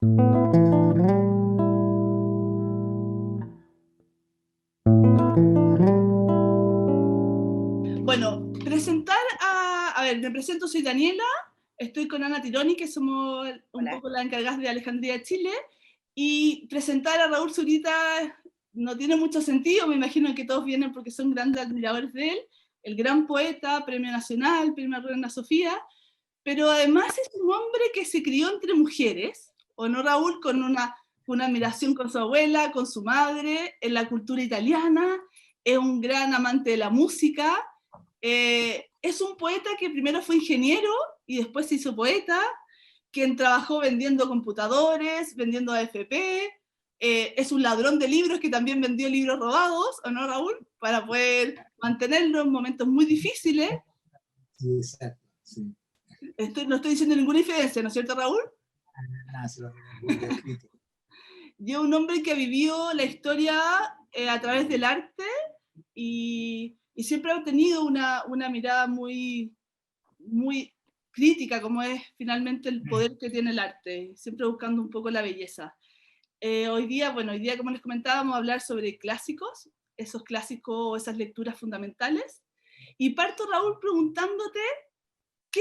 Bueno, a ver, me presento, soy Daniela, estoy con Ana Tironi, que somos un Hola. poco las encargadas de Alejandría, Chile, y presentar a Raúl Zurita no tiene mucho sentido, me imagino que todos vienen porque son grandes admiradores de él, el gran poeta, premio nacional, premio Reina Sofía, pero además es un hombre que se crió entre mujeres, ¿o no, Raúl? Con una admiración con su abuela, con su madre, en la cultura italiana, es un gran amante de la música, es un poeta que primero fue ingeniero y después se hizo poeta, quien trabajó vendiendo computadores, vendiendo AFP, es un ladrón de libros que también vendió libros robados, ¿o no, Raúl? Para poder mantenerlo en momentos muy difíciles. Sí, exacto, sí. No estoy diciendo ninguna infidencia, ¿no es cierto, Raúl? Nada, se lo he escrito. Y es un hombre que ha vivido la historia a través del arte y siempre ha tenido una mirada muy crítica, como es finalmente el poder que tiene el arte, siempre buscando un poco la belleza. Hoy día, como les comentaba, vamos a hablar sobre clásicos, esos clásicos, esas lecturas fundamentales. Y parto, Raúl, preguntándote, ¿qué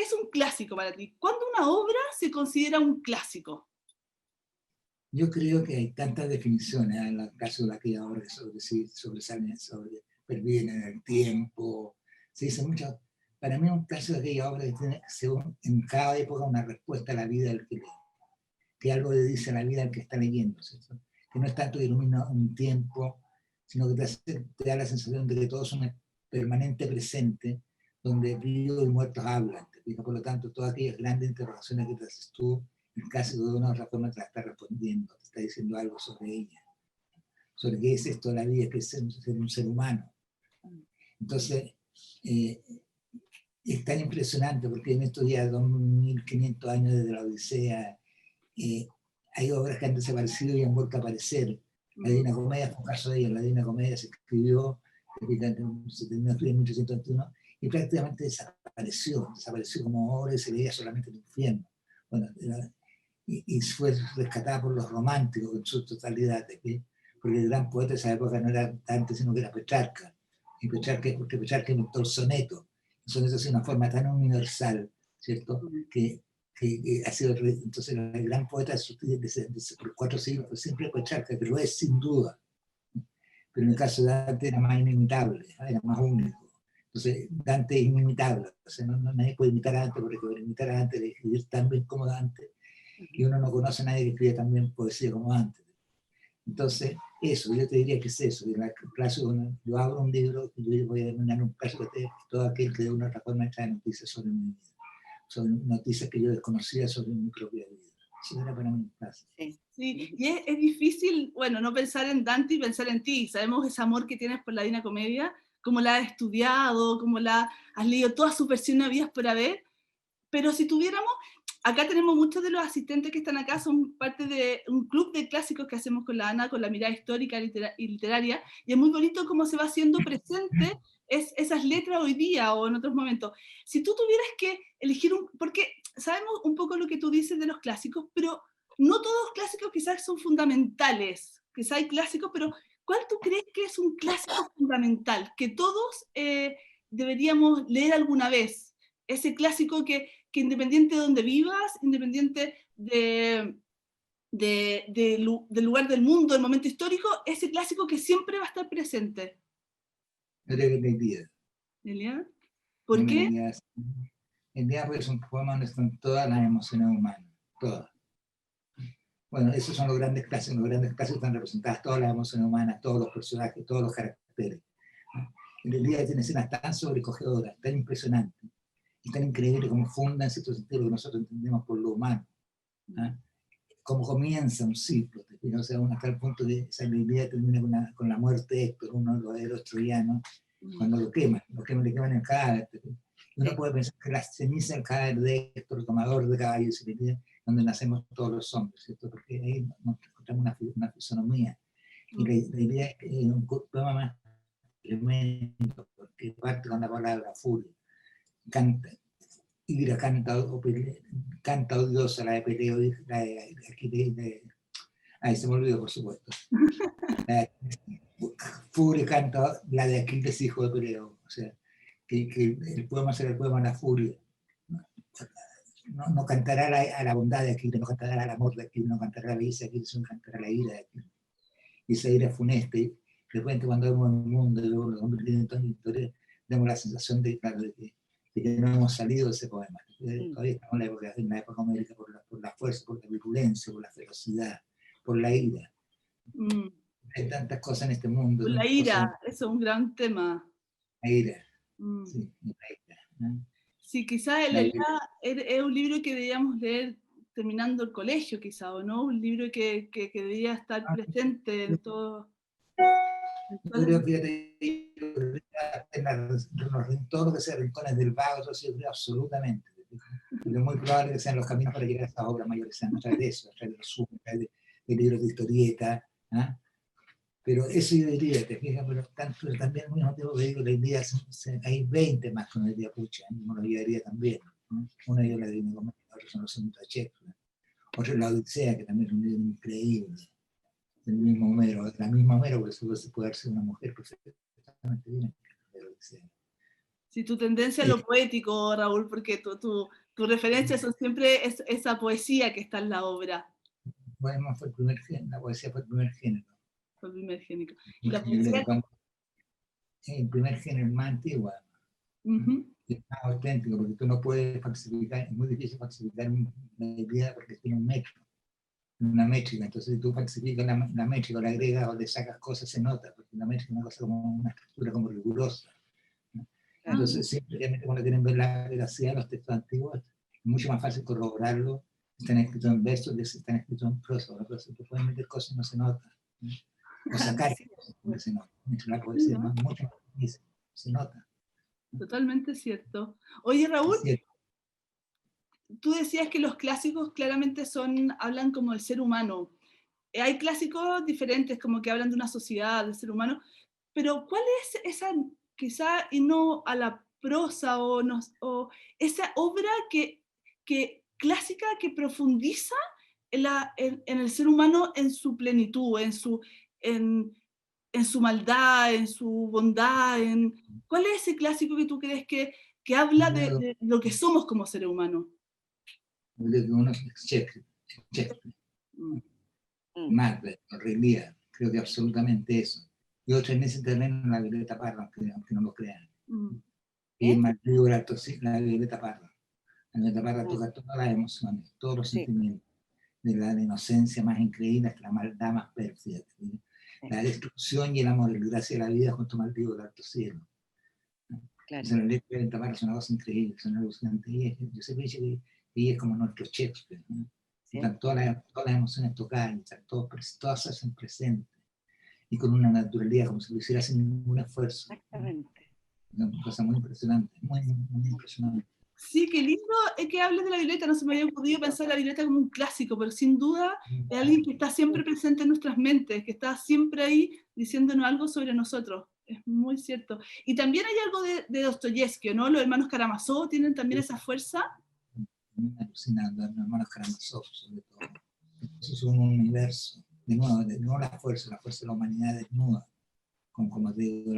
es un clásico para ti? ¿Cuándo una obra se considera un clásico? Yo creo que hay tantas definiciones, en el caso de aquella obra que sobresalen, perviven en el tiempo, se dice mucho. Para mí un caso de aquella obra que tiene, según, en cada época, una respuesta a la vida del que lee, que algo le dice a la vida al que está leyendo, ¿cierto? Que no es tanto que ilumina un tiempo, sino que te da la sensación de que todo es un permanente presente, donde vivos y muertos hablan. Por lo tanto, todas aquellas grandes interrogaciones que te haces tú, casi de una u otra forma te la está respondiendo, te está diciendo algo sobre ella, sobre qué es esto de la vida, qué es ser un ser humano. Entonces, es tan impresionante porque en estos días, 2500 años desde la Odisea, hay obras que han desaparecido y han vuelto a aparecer. La Divina Comedia fue un caso de ello. La Divina Comedia se escribió, se terminó en 1821 y prácticamente desapareció como obra y se veía solamente en el infierno. Bueno, y fue rescatada por los románticos en su totalidad, porque el gran poeta de esa época no era Dante, sino que era Petrarca. Porque Petrarca inventó el soneto. El soneto es una forma tan universal, ¿cierto? Que ha sido, entonces, el gran poeta por 4 siglos fue siempre Petrarca, que lo es sin duda. Pero en el caso de Dante era más inimitable, era más único. Entonces, Dante es inimitable. O sea, nadie puede imitar a Dante, porque para imitar a Dante, de escribir tan bien como Dante, y uno no conoce a nadie que escribe tan bien poesía como Dante. Entonces, eso, yo te diría que es eso. Yo abro un libro y yo voy a denominar un caso de todo aquel que de una u otra forma trae noticias sobre mi vida, sobre noticias que yo desconocía sobre mi propia vida. Eso era para mí un caso. Sí, y es difícil, bueno, no pensar en Dante y pensar en ti. Sabemos ese amor que tienes por la Divina Comedia, cómo la has estudiado, cómo la has leído todas sus versiones habidas por haber, pero si tuviéramos, acá tenemos muchos de los asistentes que están acá, son parte de un club de clásicos que hacemos con la Ana, con la mirada histórica y literaria, y es muy bonito cómo se va haciendo presente esas letras hoy día o en otros momentos. Si tú tuvieras que elegir porque sabemos un poco lo que tú dices de los clásicos, pero no todos los clásicos quizás son fundamentales, quizás hay clásicos, pero ¿cuál tú crees que es un clásico fundamental que todos deberíamos leer alguna vez? Ese clásico que independiente de donde vivas, independiente del lugar del mundo, del momento histórico, ese clásico que siempre va a estar presente. Yo creo que es mi vida. ¿Elia? Mi ¿Por qué? vida es un poema donde están todas las emociones humanas, todas. Bueno, esos son los grandes clásicos. Los grandes clásicos están representadas todas las emociones humanas, todos los personajes, todos los caracteres. En realidad tiene escenas tan sobrecogedoras, tan impresionantes y tan increíbles como fundan en cierto sentido lo que nosotros entendemos por lo humano. ¿Ah? Cómo comienza un ciclo, o sea, hasta el punto de esa idea termina con la muerte de Héctor, uno de los héroes troyanos, cuando le queman el cadáver. Uno puede pensar que la ceniza del cadáver de Héctor, el tomador de caballos, donde nacemos todos los hombres, ¿cierto? Porque ahí nos encontramos una fisonomía. Y la idea es que es un poema más tremendo, porque parte con la palabra furia, canta, Ira canta odiosa, la de Peleo, la de Aquiles, ahí se me olvidó, por supuesto. Furia canta la de Aquiles, hijo de Peleo. O sea, que el poema será el poema La Furia. No cantará a la bondad de Aquiles, no cantará al amor de Aquiles, no cantará a la belleza de Aquiles, sino cantará la ira de Aquiles. Y esa ira funesta, y de repente cuando vemos el mundo, y los hombres tienen toda historia, tenemos la sensación de que no hemos salido de ese poema. Todavía estamos en la época homérica por la fuerza, por la virulencia, por la ferocidad, por la ira. Hay tantas cosas en este mundo. La ira, eso es un gran tema. La ira, sí, la ira, ¿no? Sí, quizás es un libro que deberíamos leer terminando el colegio, quizá, ¿o no? Un libro que debería estar presente en todo. Yo creo que en todo lo que sea rincones del vago, eso sí, absolutamente. Es muy probable que sean los caminos para llegar a estas obras mayores, sean a través de eso, a través de resumen, a través de libros de historieta. ¿Ah? Pero eso yo diría, te fijas, pero también al mismo tiempo que digo, la idea, hay 20 más con el día pucha, uno lo llevaría también. ¿No? Una de ellas la Divina Comedia, otros son los Sonetos de Shakespeare, otro es la Odisea, que también es un libro increíble. El mismo Homero, la misma Homero, porque se puede ser una mujer perfectamente bien. Sí, tu tendencia a lo poético, Raúl, porque tu referencia son siempre esa poesía que está en la obra. Bueno, fue el primer género, la poesía fue el primer género. Fue el primer género. Y la poesía... El primer género más antiguo. Es más auténtico, porque tú no puedes falsificar, es muy difícil falsificar una idea porque tiene un metro, una métrica. Entonces, si tú falsificas la métrica, o la agregas o le sacas cosas, se nota, porque la métrica es una cosa como una estructura como rigurosa. Entonces, simplemente cuando quieren ver la veracidad de los textos antiguos, es mucho más fácil corroborarlo. Están escritos en versos, están escritos en prosa. La prosa, tú puedes meter cosas y no se nota. O sacar cosas y no se nota. La poesía es mucho más difícil, se nota. Totalmente cierto. Oye, Raúl, tú decías que los clásicos claramente hablan como del ser humano. Hay clásicos diferentes, como que hablan de una sociedad, del ser humano, pero ¿cuál es esa, quizá, y no a la prosa, o esa obra clásica que profundiza en el ser humano en su plenitud, en su maldad, en su bondad? ¿Cuál es ese clásico que tú crees que habla de lo que somos como seres humanos? Uno es Shakespeare, Macbeth, Lear, creo que absolutamente eso. Y otro en ese terreno, la Violeta Parra, aunque no lo crean. Y el Martillo de la Violeta Parra. La Violeta Parra toca todas las emociones, todos los sentimientos, de la inocencia más increíble hasta la maldad más pérfida. La destrucción y el amor, el gracia de la vida junto al Martillo del alto cielo. Claro. La letra de Violeta Parra es una cosa increíble, es una alucinante. Y yo siempre he dicho que ella es como nuestro Shakespeare, ¿no? Están todas las emociones tocadas, todas se hacen presentes y con una naturalidad, como si lo hiciera sin ningún esfuerzo. Exactamente. Una cosa muy impresionante, muy impresionante. Sí, qué lindo que hables de la Violeta. No se me había ocurrido pensar la Violeta como un clásico, pero sin duda es alguien que está siempre presente en nuestras mentes, que está siempre ahí diciéndonos algo sobre nosotros. Es muy cierto. Y también hay algo de Dostoyevsky, ¿no? Los hermanos Karamazov tienen también esa fuerza. Alucinando, los hermanos Karamazov, sobre todo. Eso es un universo. De nuevo la fuerza de la humanidad desnuda, como te digo,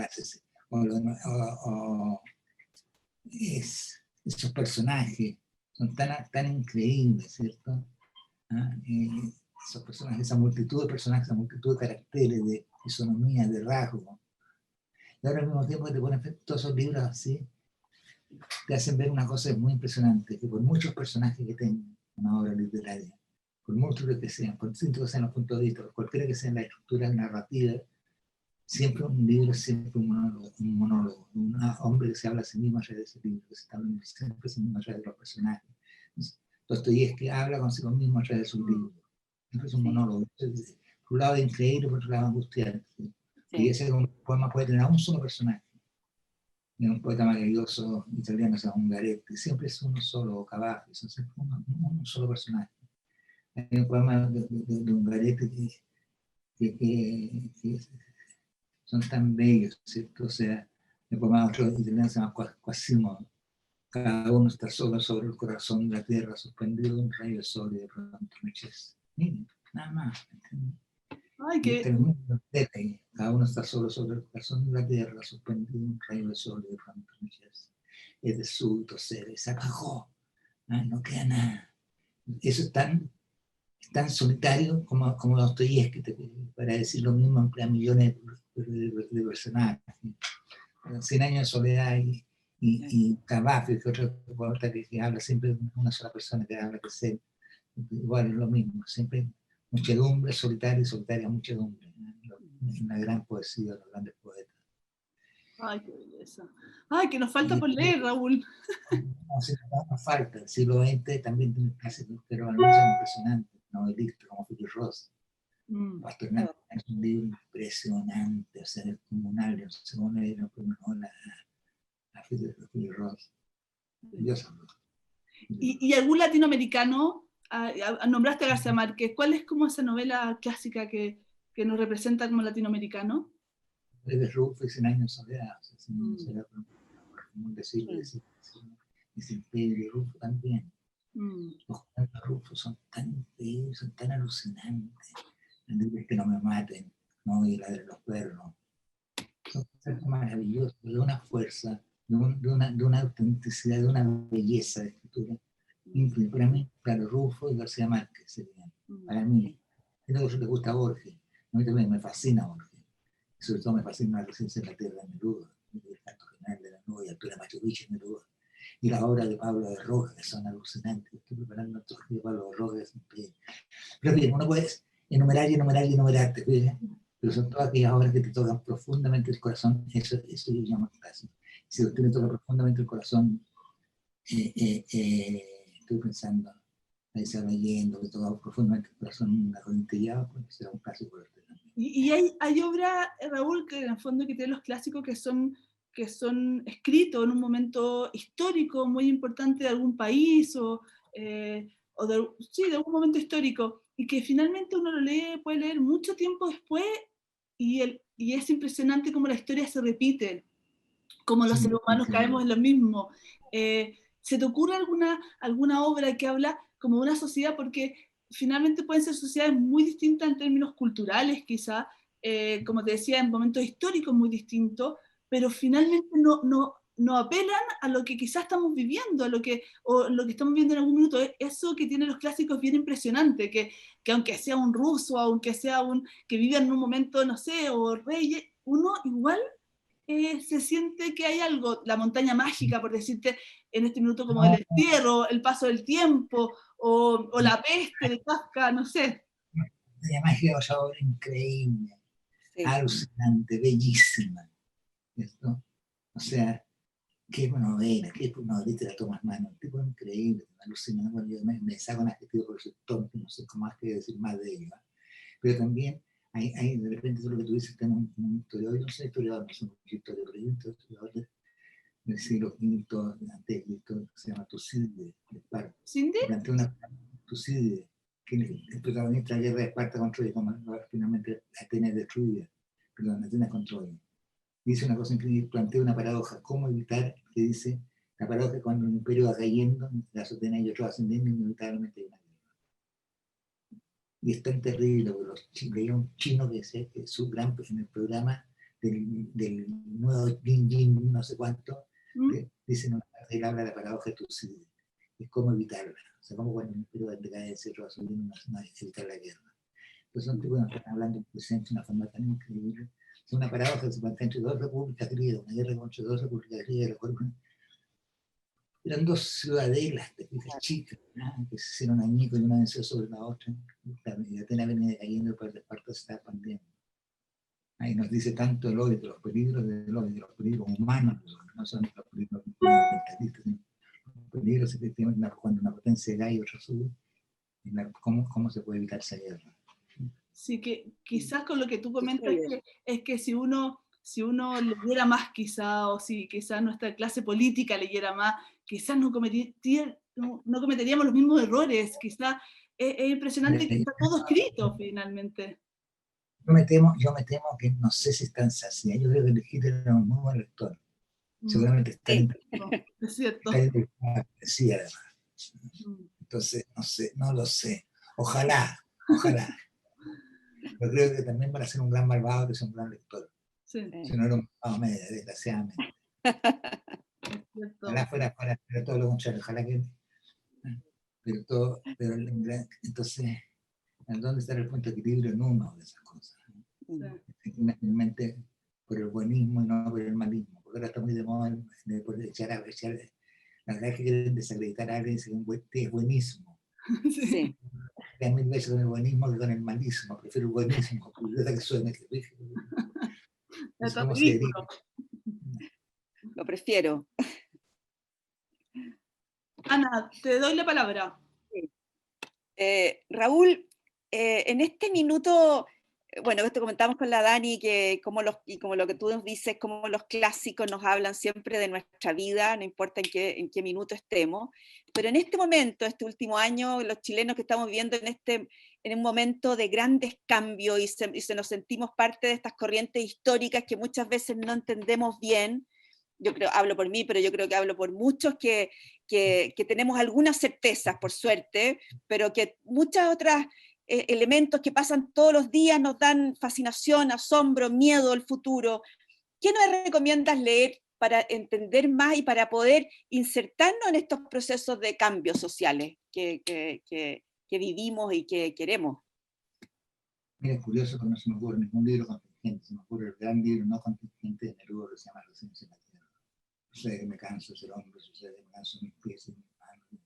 esos personajes son tan increíbles, ¿cierto? Esos personajes, esa multitud de personajes, esa multitud de caracteres, de fisonomía, de rasgos. Y ahora al mismo tiempo que te ponen todos esos libros así, te hacen ver una cosa muy impresionante, que por muchos personajes que tengan una obra literaria, por muchos que sean, por distintos que sean los puntos de vista, por cualquiera que sea la estructura narrativa, siempre un libro, siempre un monólogo, un hombre que se habla a sí mismo a través de ese libro, que se está hablando siempre a sí mismo a través de los personajes. Dostoyevsky habla consigo mismo a través de sus libros. Siempre es un monólogo. Por un lado es increíble, por otro lado angustiante. ¿Sí? Y ese un poema puede tener a un solo personaje. Y un poeta maravilloso italiano, se llama Ungaretti, siempre es uno solo, Cavafi, son siempre un solo personaje. Hay un poema de Ungaretti que son tan bellos, ¿cierto? O sea, el poema de otro italiano se llama Quasimodo, cada uno está solo sobre el corazón de la tierra, suspendido en un rayo de sol y de pronto anochece. Miren, nada más. Ay, Y termina ahí. Cada uno está solo sobre el corazón de la tierra, suspendido en un rayo de sol y de pronto anochece. Es de súbito ser, se apagó. No queda nada. Eso es tan solitario como Dostoyevski, para decir lo mismo, emplea millones de personajes. 100 años de soledad y Cavafy, que otro poeta que habla siempre de una sola persona, que habla de ser, igual es lo mismo, siempre muchedumbre, solitaria y solitaria muchedumbre, es una gran poesía de los grandes poetas. ay, qué belleza. Ay, que nos falta por leer, Raúl. No falta, el siglo XX también tiene clásicos, pero al menos son impresionantes, novelistas como Philip Roth. Pasternak es un libro impresionante, o sea, el comunal, según le dieron a Philip Roth. ¿Y algún latinoamericano? Nombraste a García Márquez. ¿Cuál es como esa novela clásica que nos representa como latinoamericano? De Rufo y 100 años de soledad. O sea, 100 años de soledad, por decirlo, y sin Pedro Rufo también. Los cuentos Rufo son tan bellos, son tan alucinantes. El que no me maten, no, y la de los perros. Son cosas maravillosas, de una fuerza, de una autenticidad, de una belleza de escritura. Para mí, claro, Rufo y García Márquez serían. Para mí, es lo que le gusta a Borges. A mí también me fascina Borges. Y sobre todo me fascina La residencia en la tierra de Neruda, el canto general de la nube y Altura Machu Picchu de Neruda. Y las obras de Pablo de Rojas, que son alucinantes. Estoy preparando otro de Pablo de Rojas. Pero bien, uno puede enumerar y enumerar y enumerarte, ¿ves? Pero son todas aquellas obras que te tocan profundamente el corazón. Eso yo llamo clásico. Si a usted le toca profundamente el corazón, estoy pensando, ahí se va leyendo, que toca profundamente el corazón, una corintillada, pues será un clásico de usted también. Y hay obras, Raúl, que en el fondo que tienen los clásicos que son escritos en un momento histórico muy importante de algún país sí, de algún momento histórico, y que finalmente uno lo lee, puede leer mucho tiempo después y es impresionante cómo la historia se repite, cómo los seres humanos caemos en lo mismo. ¿Se te ocurre alguna obra que habla como de una sociedad? Porque finalmente pueden ser sociedades muy distintas en términos culturales, quizá, como te decía, en momentos históricos muy distintos, pero finalmente no apelan a lo que quizás estamos viviendo, o lo que estamos viendo en algún minuto. Eso que tienen los clásicos es bien impresionante, que aunque sea un ruso, aunque sea que viva en un momento, no sé, o reyes, uno igual se siente que hay algo, la montaña mágica, por decirte, en este minuto, como el encierro, el paso del tiempo, o la peste de Kafka, no sé. La magia es una obra increíble, alucinante, bellísima. ¿Esto? O sea, qué novela, qué novelita de Tomás Mann, un tipo increíble, alucinante. Bueno, yo me saco un adjetivo por ser tonto, no sé cómo más que decir más de ello. Pero también hay de repente todo lo que tú dices, tenemos un historiador, yo no soy historiador, no soy un historiador, pero hay un historiador del siglo V antes de Cristo, que se llama Tucídides de Esparta. ¿Cindy? Plantea una Tucídides, que el protagonista de la guerra de Esparta contra Troya, como finalmente Atenas destruida, perdón, Atenas contra Troya. Dice una cosa increíble, plantea una paradoja, cómo evitar, que dice, la paradoja cuando el imperio va cayendo, las Atenas y otros ascendiendo, inevitablemente hay una guerra. Y es tan terrible, porque veía un chino que es su gran, en el programa del nuevo Jin Jin, no sé cuánto, dicen una parte, él habla de la paradoja de Tucídides, es cómo evitarla, o sea, cómo cuando el imperio va a decadencia, otro va a subir, no evitar la guerra. Entonces son tipos que están hablando en presente de una forma tan increíble. Es una paradoja que se plantea entre dos repúblicas griegas, una guerra contra dos repúblicas griegas, eran dos ciudadelas chicas, ¿no? Que se hicieron añicos y una venció sobre la otra. Y Atenas venía decayendo, el poder de Esparta se estaba expandiendo. Ahí nos dice tanto el odio, de los peligros del odio, de los peligros humanos, no son los peligros mentalistas, sino los peligros efectivamente cuando una potencia cae y otra sube, ¿cómo se puede evitar esa guerra? Sí, que quizás con lo que tú comentas es que si uno leyera más quizá, o si quizás nuestra clase política leyera más, quizás no cometeríamos los mismos errores, quizás es impresionante que está todo escrito finalmente. Yo me temo que no sé si es tan sacia, yo creo que Hitler era un muy buen lector, Seguramente están Sí, entre, no, es cierto. están entre la poesía, además. Mm, Entonces, no sé, no lo sé. Ojalá, ojalá. Pero creo que también van a ser un gran malvado que es un gran lector. sí, Si no era un malvado medio, desgraciadamente. es Ojalá cierto. fuera todo lo contrario. Ojalá que. Pero todo, pero entonces, ¿dónde está el punto de equilibrio en uno de esas cosas? Sí. Finalmente, por el buenismo y no por el malismo. Porque ahora está muy de moda por echar. La verdad es que quieren desacreditar a alguien que es buenísimo. Sí. Hay mil veces con el buenismo que con el malismo. Prefiero el buenismo. Que suene, es Está como se ridículo. deriva. Lo prefiero. Ana, te doy la palabra. Raúl, en este minuto, bueno, esto comentamos con la Dani, que y como lo que tú nos dices, como los clásicos nos hablan siempre de nuestra vida, no importa en qué minuto estemos, pero en este momento, este último año, los chilenos que estamos viviendo en un momento de grandes cambios y se nos sentimos parte de estas corrientes históricas que muchas veces no entendemos bien. Yo creo, hablo por mí, pero yo creo que hablo por muchos que tenemos algunas certezas, por suerte, pero que muchas otras elementos que pasan todos los días nos dan fascinación, asombro, miedo al futuro. ¿Qué nos recomiendas leer para entender más y para poder insertarnos en estos procesos de cambios sociales que vivimos y que queremos? Mira, es curioso que no se me ocurre ningún libro contingente, se me ocurre el gran libro no contingente de Neruda que se llama Residencia en la Tierra. Sucede que me canso de ser hombre, sucede que me canso de mis pies y mis manos.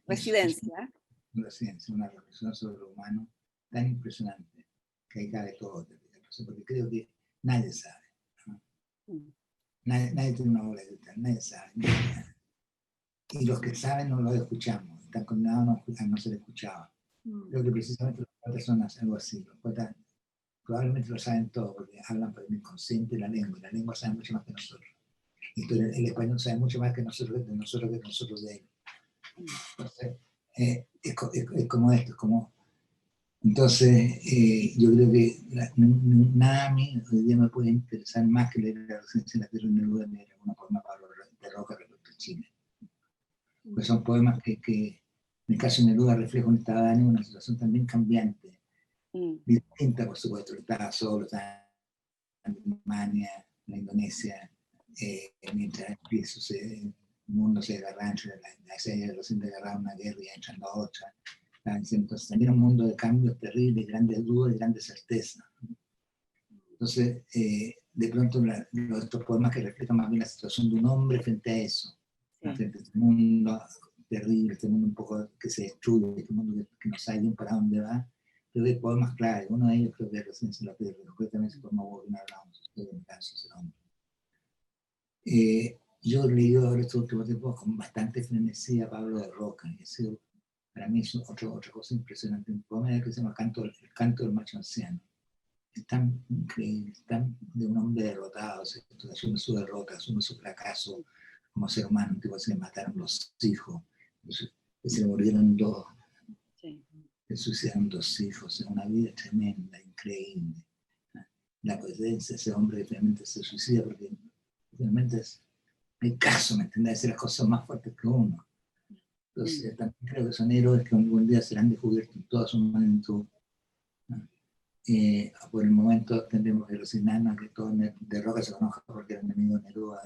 Residencia. Residencia, una reflexión sobre lo humano tan impresionante que ahí cabe todo, porque creo que nadie sabe. ¿No? Nadie tiene una bola de tal, nadie sabe. Y los que saben no los escuchamos, están condenados a no ser escuchados. Creo que precisamente los poetas son algo así. Los poetas probablemente lo saben todo porque hablan por el inconsciente y la lengua sabe mucho más que nosotros. Y el español sabe mucho más que nosotros que nosotros de él. Entonces, es como esto, es como. Entonces, yo creo que nada a mí hoy día me puede interesar más que leer La Residencia en la Tierra de Neruda ni de alguna forma Pablo de Roca respecto a Chile. Pues son poemas que en el caso de Neruda reflejan un estado de ánimo, una situación también cambiante, distinta por supuesto, estaba solo, estaba en Alemania, en la Indonesia, mientras el mundo se desgarrancha, la serie recién desgarraba una guerra y entra en la otra. Entonces también un mundo de cambios terribles, grandes dudas y grandes certezas. Entonces, de pronto estos poemas que reflejan más bien la situación de un hombre frente a eso, frente a este mundo terrible, este mundo un poco que se destruye, este mundo que no sabe bien para dónde va. Creo que hay poemas claves, uno de ellos creo que es Residencia en la Tierra, después también se forma Bobina Ramos, que me canso ese hombre. Yo he leído ahora estos últimos tiempos con bastante frenesí a Pablo de Roca, y ha sido, para mí es otra cosa impresionante, un poema que se llama El canto del macho anciano. Es tan increíble, es tan de un hombre derrotado, asume su derrota, asume su fracaso como ser humano, un tipo que se le mataron los hijos, que se le murieron dos, se suicidaron dos hijos, es una vida tremenda, increíble. La presencia de ese hombre que finalmente se suicida porque finalmente hay caso, ¿me entiendes? De hacer las cosas más fuertes que uno. Entonces también creo que son héroes que algún día serán descubiertos en toda su magnitud. Por el momento tendremos que resignarnos que todo de Roca se conozca porque era enemigo de Neruda.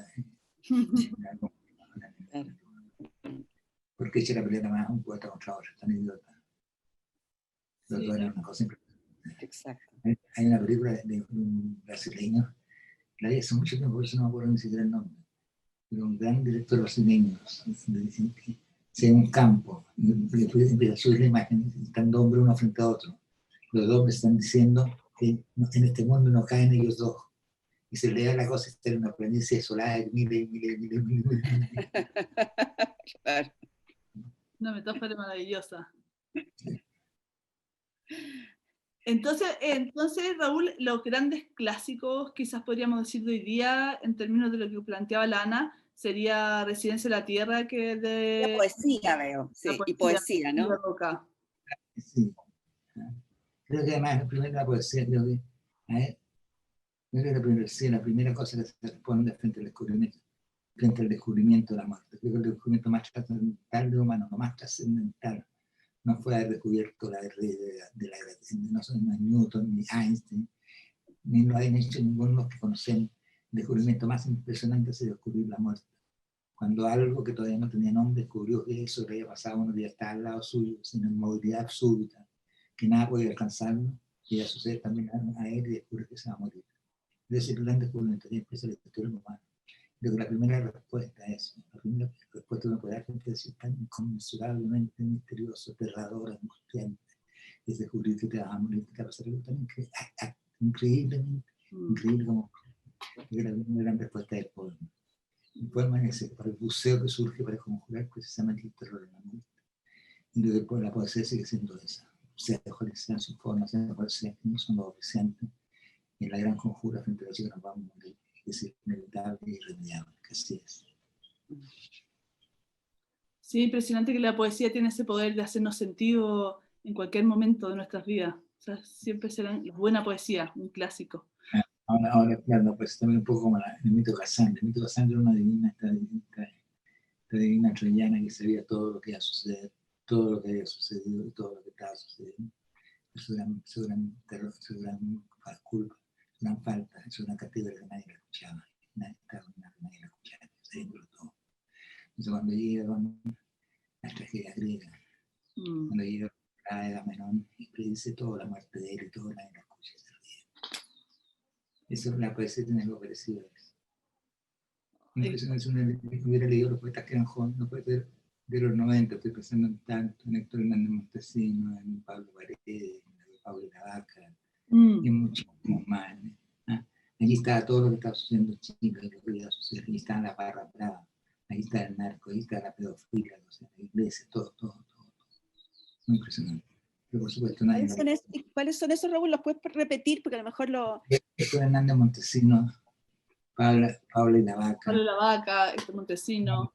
Porque ella era pelear más un poeta contra otro, tan idiota. Pero todo era una cosa impresionante. Exacto. Hay una película de un brasileño, la vi hace mucho tiempo, por eso no me acuerdo ni siquiera el nombre, pero un gran director brasileño, se en un campo, y después empieza a subir la imagen, están dos hombres uno frente a otro. Los dos me están diciendo que en este mundo no caen ellos dos. Y se le da la cosa, está en una planicie desolada de miles. Claro. Una metáfora maravillosa. Entonces, Raúl, los grandes clásicos, quizás podríamos decir de hoy día, en términos de lo que planteaba la Ana, sería Residencia en la Tierra, que es de... La poesía, veo, sí, y poesía, ¿no? De Roca. Sí. Creo que además, la poesía, creo que la primera cosa que se responde frente al descubrimiento. frente al descubrimiento de la muerte. Creo que el descubrimiento más trascendental del humano, lo más trascendental, no fue haber descubierto la red de la gravedad, no son Newton ni Einstein, ni lo han hecho ninguno de los que conocemos. El descubrimiento más impresionante es descubrir la muerte. Cuando algo que todavía no tenía nombre descubrió que eso le había pasado, uno ya estaba al lado suyo, sin inmovilidad súbita, que nada podía alcanzarlo, y ya sucede también a él y descubre que se va a morir. De ese gran descubrimiento que empieza la historia humana. Creo que la primera respuesta es, la primera respuesta que uno puede dar frente a eso tan inconmensurablemente misterioso, aterrador, angustiante, es descubrir que te vas a morir, que te va a pasar algo tan increíblemente, increíble como que la primera gran respuesta del poema. El poema es ese, para el buceo que surge para conjurar precisamente el terror de la muerte. Y luego la poesía sigue siendo esa, sea cual sea su forma, sea cual sea, no son los oficiantes, en la gran conjura frente a la chica nos vamos a morir, que es inevitable e irremediable, que así es. Sí, impresionante que la poesía tiene ese poder de hacernos sentido en cualquier momento de nuestras vidas. O sea, siempre será buena poesía, un clásico. Ahora claro, pues también un poco como el mito de Cassandra. El mito de Cassandra era una divina, esta divina troyana que sabía todo lo que iba a suceder, todo lo que había sucedido y todo lo que estaba sucediendo. Su gran terror, su gran culpa, su gran falta, su gran castigo que nadie la escuchaba. Nadie la escuchaba, sabiéndolo todo. Entonces cuando llega la tragedia griega, cuando llega la de Agamenón y predice toda la muerte de él y todo, nadie la escucha. Eso la poesía tiene algo parecido a eso. Impresionante, si uno hubiera leído los poetas que eran jóvenes, los poetas de los 90, estoy pensando en tanto, en Héctor Hernández Montesino, en Pablo Paredes, en Pablo Lavaca, y en muchísimos más. Allí estaba todo lo que estaba sucediendo en Chile, lo que iba a suceder, allí estaba la barra brava, ahí está el narco, ahí está la pedofilia, o sea, la iglesia, todo. Muy impresionante. Pero por supuesto nadie... ¿Cuáles son esos, Raúl? ¿Los puedes repetir? Porque a lo mejor lo... Héctor Hernández Montesino, Pablo y Lavaca. Pablo Lavaca, Héctor Montesino.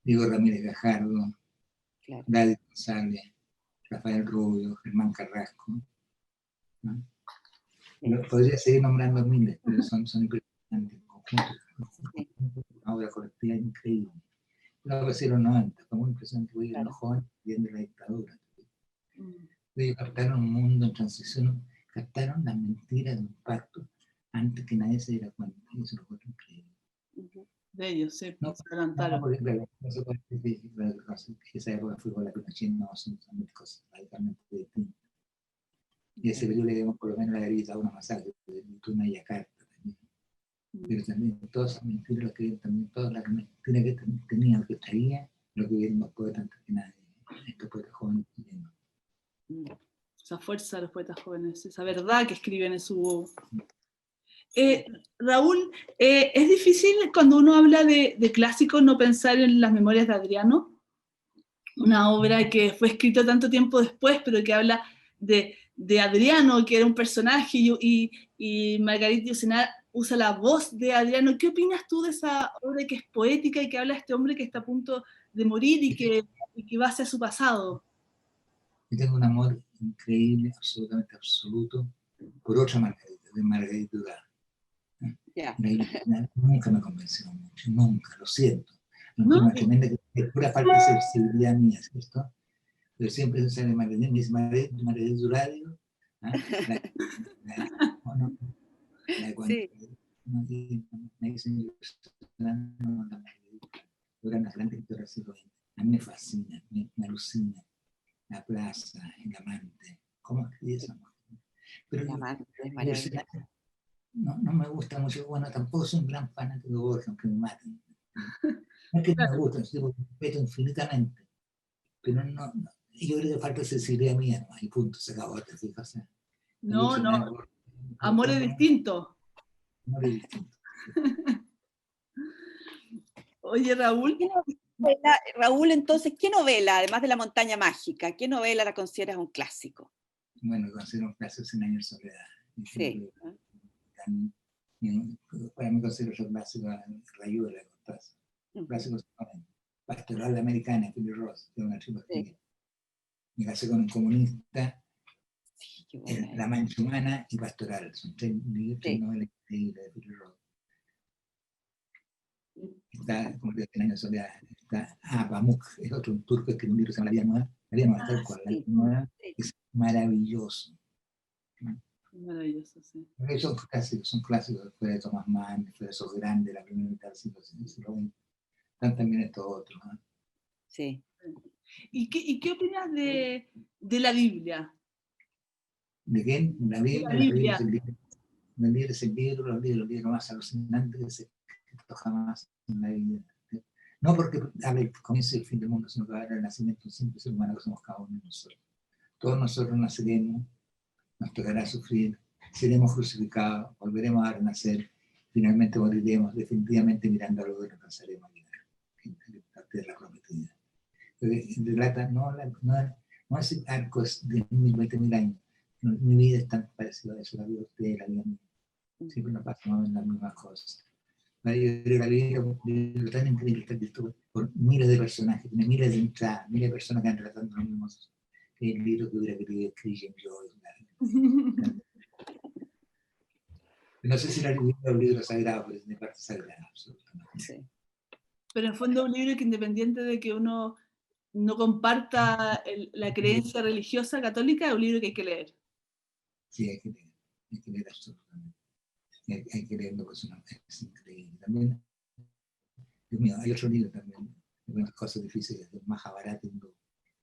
Diego Ramírez Gajardo, claro. David González, Rafael Rubio, Germán Carrasco. ¿No? Podría seguir nombrando miles, pero son impresionantes. Una obra colectiva increíble. La poesía de los 90, fue muy impresionante, porque eran los jóvenes viendo la dictadura. Ellos captaron un mundo en transición, captaron las mentiras de un pacto antes que nadie se diera cuenta, y eso lo fue increíble. De ellos, sí, no, se adelantaron. No, porque esa época fue con la Pinochet, no, son cosas radicalmente distintas. Y ese periodo le debemos por lo menos la herida una masacre, de Tuna y Yakarta también. Pero también todas esas mentiras, lo que también todas las mentiras que tenían, que traía, lo que vieron los poetas antes que nadie, estos poetas jóvenes chilenos. Esa fuerza de los poetas jóvenes, esa verdad que escriben en su... Raúl, ¿es difícil cuando uno habla de clásicos no pensar en las memorias de Adriano? Una obra que fue escrita tanto tiempo después, pero que habla de Adriano, que era un personaje, y Margarita Yourcenar usa la voz de Adriano. ¿Qué opinas tú de esa obra que es poética y que habla de este hombre que está a punto de morir y que va hacia su pasado? Yo tengo un amor increíble, absolutamente absoluto, por otra Margarita, de Margarita Urá. Nunca me convenció mucho, nunca, lo siento. No, una tremenda que es pura falta de sensibilidad mía, ¿cierto? Pero siempre se sale Margarita, me dice Margarita Urá, digo, me dicen era una gran escritora del siglo XX. A mí me fascina, me alucina la plaza, el amante, cómo escribí esa mujer. Pero el amante es maravilloso. No me gusta mucho, bueno, tampoco soy un gran fanático de Borges, aunque me maten. No es que no me gusta, yo respeto infinitamente, pero no, yo creo que falta sensibilidad mía, ¿no? Y punto, se acabó, te fijas. No, amor es distinto. Amor es distinto. Oye, Raúl. Raúl, entonces, ¿qué novela, además de La montaña mágica, qué novela la consideras un clásico? Bueno, considero un clásico 100 años de soledad. Sí. Para mí considero un clásico Rayuela, Cortázar. Clásico Pastoral Americana, Philip Roth, de una trilogía. Me casé con un comunista, La Mancha Humana y Pastoral. Son tres novelas increíbles de Philip Roth. Está, como te digo, soledad. Está Pamuk, es otro turco que un libro se llama La Vida Nueva, tal cual, La Vida Sí, Nueva, sí. es maravilloso. Maravilloso, sí. Son clásicos, fue de Thomas Mann, fue de esos grandes, la primera mitad del siglo XX. Están también estos otros, ¿no? Sí. ¿Y qué opinas de la Biblia? ¿De quién? La La Biblia Biblia. es el libro. La Biblia es el libro, los libros más alucinantes que se ha escrito jamás en la vida. No porque hable el comienzo y el fin del mundo, sino que habla del nacimiento de un simple ser humano que somos cada uno de nosotros. Todos nosotros naceremos, nos tocará sufrir, seremos crucificados, volveremos a renacer, finalmente moriremos, definitivamente mirando a lo que alcanzaremos a mirar, en la tierra prometida. Relata, no es arcos de 1000, 20.000 años. Mi vida es tan parecida a eso, la vida de usted, la vida mía. Siempre nos pasamos en las mismas cosas. La vida es un libro tan increíble, está escrito por miles de personajes, tiene miles de entradas, miles de personas que han relatado los mismos. Es el libro que hubiera querido escribir yo. No sé si la Biblia es un libro sagrado, pero es de parte sagrada, absolutamente. Sí. Pero en el fondo es un libro que independiente de que uno no comparta la creencia religiosa católica, es un libro que hay que leer. Sí, hay que leer absolutamente. Hay que leerlo, pues es increíble. También, Dios mío, hay otro libro también, algunas cosas difíciles, el Mahabharata hindú,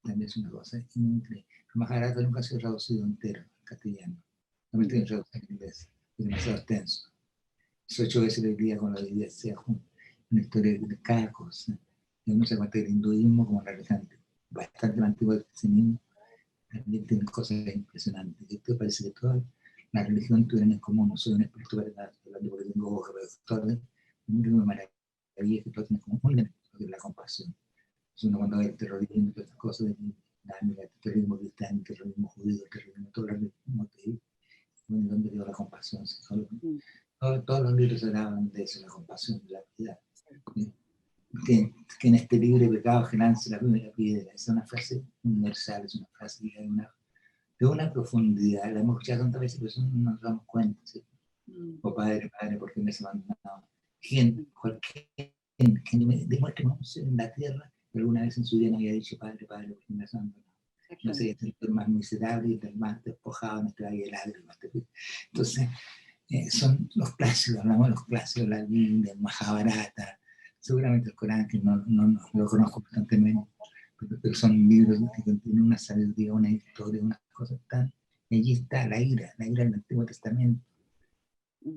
también es una cosa increíble. El Mahabharata nunca ha sido traducido entero al castellano, también tiene traducción en inglés, es demasiado extenso. 8 veces el día con la Biblia sea una historia de cada cosa. Y uno se cuenta del hinduismo como la religión bastante más antigua del cristianismo, también tienen cosas impresionantes. Y esto parece que toda la religión tuvieran en común. No soy un experto para hablando porque tengo hoja, pero todo me maravilla que todo tiene como un elemento, que es la compasión. Entonces uno cuando ve el terrorismo y todas estas cosas, el terrorismo cristiano, el terrorismo judío, el terrorismo, todo el terrorismo que hay, bueno, ¿dónde quedó la compasión? Todos los libros hablaban de eso, la compasión, de la piedad. Que en este libro de pecados que lance la primera piedra. Es una frase universal, es una frase de una profundidad. La hemos escuchado tantas veces, pero no nos damos cuenta. ¿Sí? O Padre, ¿por qué me has abandonado? Cualquier que me demuestre en la tierra, pero alguna vez en su vida no había dicho Padre, ¿por qué me has abandonado? No sé, es el más miserable y el más despojado en este valle de lágrimas. Entonces, son los clásicos, hablamos de los clásicos, la Biblia, el Mahabharata, seguramente el Corán, que no lo conozco constantemente, pero son libros que contienen una sabiduría, una historia, unas cosas tan... Y allí está la ira del Antiguo Testamento.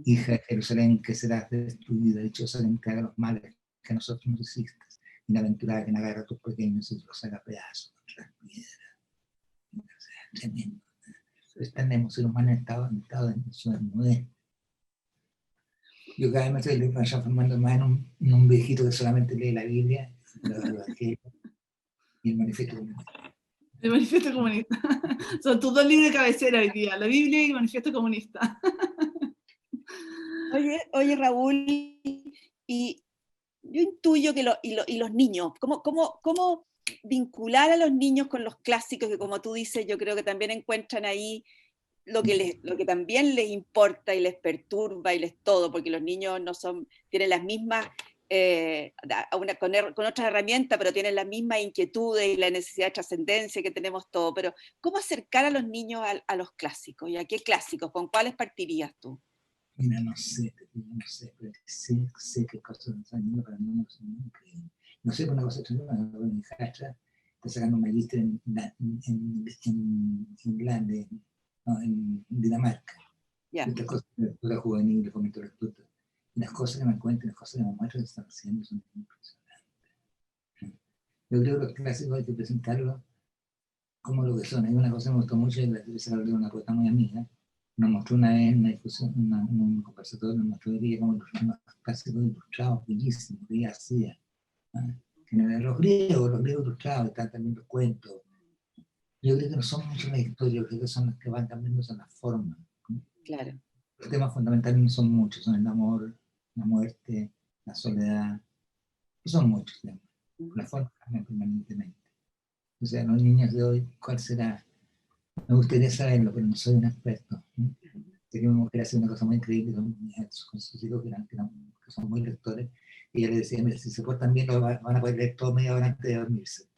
Hija de Jerusalén, que serás destruida, dichosa en que haga los males que a nosotros nos hiciste, bienaventurada que no agarra a tus pequeños y los haga pedazos contra las piedras. O sea, tremendo. Tenemos ser humano en estado de emociones modernas. Yo cada vez me estoy transformando más en un viejito que solamente lee la Biblia, los Evangelios y el Manifiesto Comunista. El Manifiesto Comunista. Son tus dos libros de cabecera hoy día, la Biblia y el Manifiesto Comunista. Oye, Raúl, y yo intuyo que los niños, ¿cómo vincular a los niños con los clásicos que, como tú dices, yo creo que también encuentran ahí lo que también les importa y les perturba y les todo, porque los niños tienen las mismas, con otras herramientas, pero tienen las mismas inquietudes y la necesidad de trascendencia que tenemos todos. Pero, ¿cómo acercar a los niños a los clásicos? ¿Y a qué clásicos? ¿Con cuáles partirías tú? Mira, no sé, pero sé que cosas están yendo para mí son increíbles. No sé, por una cosa tremenda, mi hijastra está sacando un magíster en Finlandia, no, en Dinamarca. Yeah. Estas cosas de lectura juvenil, de fomento de lectura. Y las cosas que me cuentan, las cosas que me muestran que están haciendo son impresionantes. Yo creo que los clásicos hay que presentarlos como lo que son. Hay una cosa que me gustó mucho, y se la de una poeta muy amiga, nos mostró una vez en una discusión, un conversatorio, nos mostró que ella como los clásicos ilustrados, bellísimos, que ella hacía. Que eran los griegos ilustrados, están también los cuentos. Yo creo que no son mucho las historias, yo creo que son las que van cambiando, son las formas. Claro. Los temas fundamentales no son muchos, son el amor, la muerte, la soledad, no son muchos temas. Las formas cambian permanentemente. O sea, los niños de hoy, ¿cuál será? Me gustaría saberlo, pero no soy un experto. Sé que mi mujer hace una cosa muy increíble con sus hijos que son muy lectores, Y ella le decía, mira, si se portan bien, van a poder leer todo media hora antes de dormirse.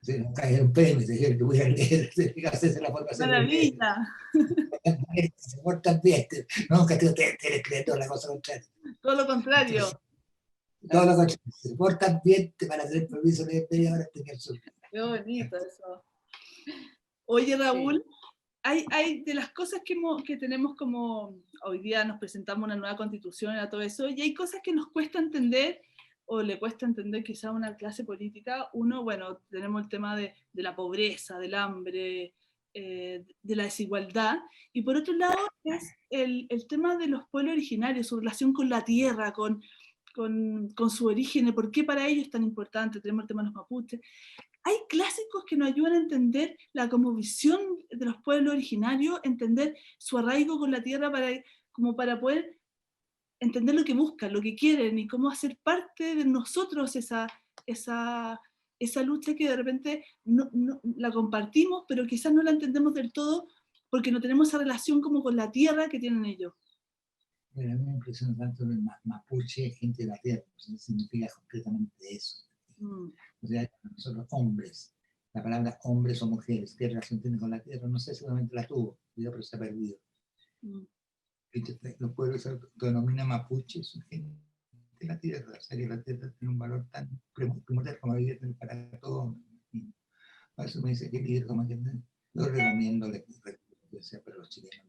Si no cae un premio, se dice que voy a leer, esa es la forma de hacerlo leer. Maravilla. Si se portan bien, nunca te crees toda la cosa contraria. Todo lo contrario. Entonces, todo lo contrario, si se portan bien, te van a tener permiso de leer media hora antes de dormirse. Qué bonito eso. Oye, Raúl, hay de las cosas que tenemos como, hoy día nos presentamos una nueva constitución y todo eso, y hay cosas que nos cuesta entender, o le cuesta entender quizá a una clase política. Uno, bueno, tenemos el tema de la pobreza, del hambre, de la desigualdad, y por otro lado es el tema de los pueblos originarios, su relación con la tierra, con su origen, por qué para ellos es tan importante. Tenemos el tema de los mapuches. Hay clásicos que nos ayudan a entender la cosmovisión de los pueblos originarios, entender su arraigo con la tierra como para poder entender lo que buscan, lo que quieren y cómo hacer parte de nosotros esa lucha que de repente no la compartimos, pero quizás no la entendemos del todo porque no tenemos esa relación como con la tierra que tienen ellos. Pero a mí me impresiona tanto el mapuche, gente de la tierra, pues no significa concretamente eso. O sea, nosotros hombres, la palabra hombres o mujeres, ¿qué relación tiene con la tierra? No sé, seguramente la tuvo, pero se ha perdido. Los pueblos se denominan mapuche, son gente de la tierra, o sea que la tierra tiene un valor tan primordial como vivir para todos. A eso me dice que líder, como que yo recomiendo para los chilenos.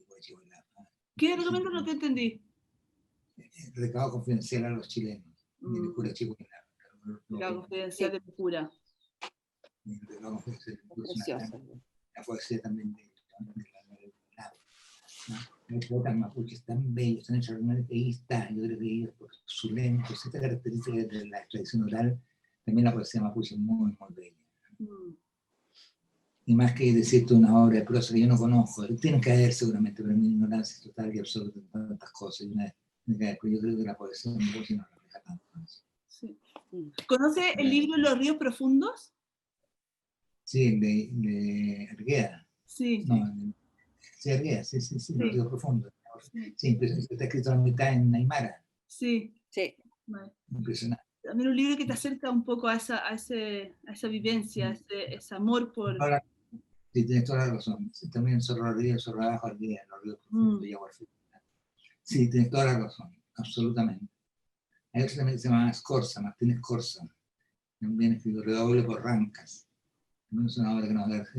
¿Qué recomiendo? No te entendí. Recado confidencial a los chilenos, de Licura Chihuahua. Recado confidencial de Licura. La poesía también de los poetas mapuches tan bellos, tan extraordinarios, ahí está. Yo creo que ellos, por su lengua, esta característica de la tradición oral, también la poesía mapuche es muy, muy bella. Y más que decirte una obra de prosa que yo no conozco, tienen que haber seguramente, pero mi ignorancia es total y absoluta en tantas cosas. Pero yo creo que la poesía mapuche no refleja tanto. Sí. ¿Conoce el libro Los ríos profundos? Sí, de Argueda. Sí. No, sí, Argueda, sí, Los ríos profundos. Sí, está escrito a la mitad en Aymara. Sí. Vale. Impresionante. También un libro que te acerca un poco a esa vivencia, ese amor por... Sí, tienes toda la razón. Sí, también Zorro arriba, Zorro abajo, Argueda, Los ríos profundos y agua fría. Sí, tienes toda la razón, absolutamente. Hay otro también que se llama Scorza, Martínez Scorza. También escrito Redoble por Rancas. También es una obra que nos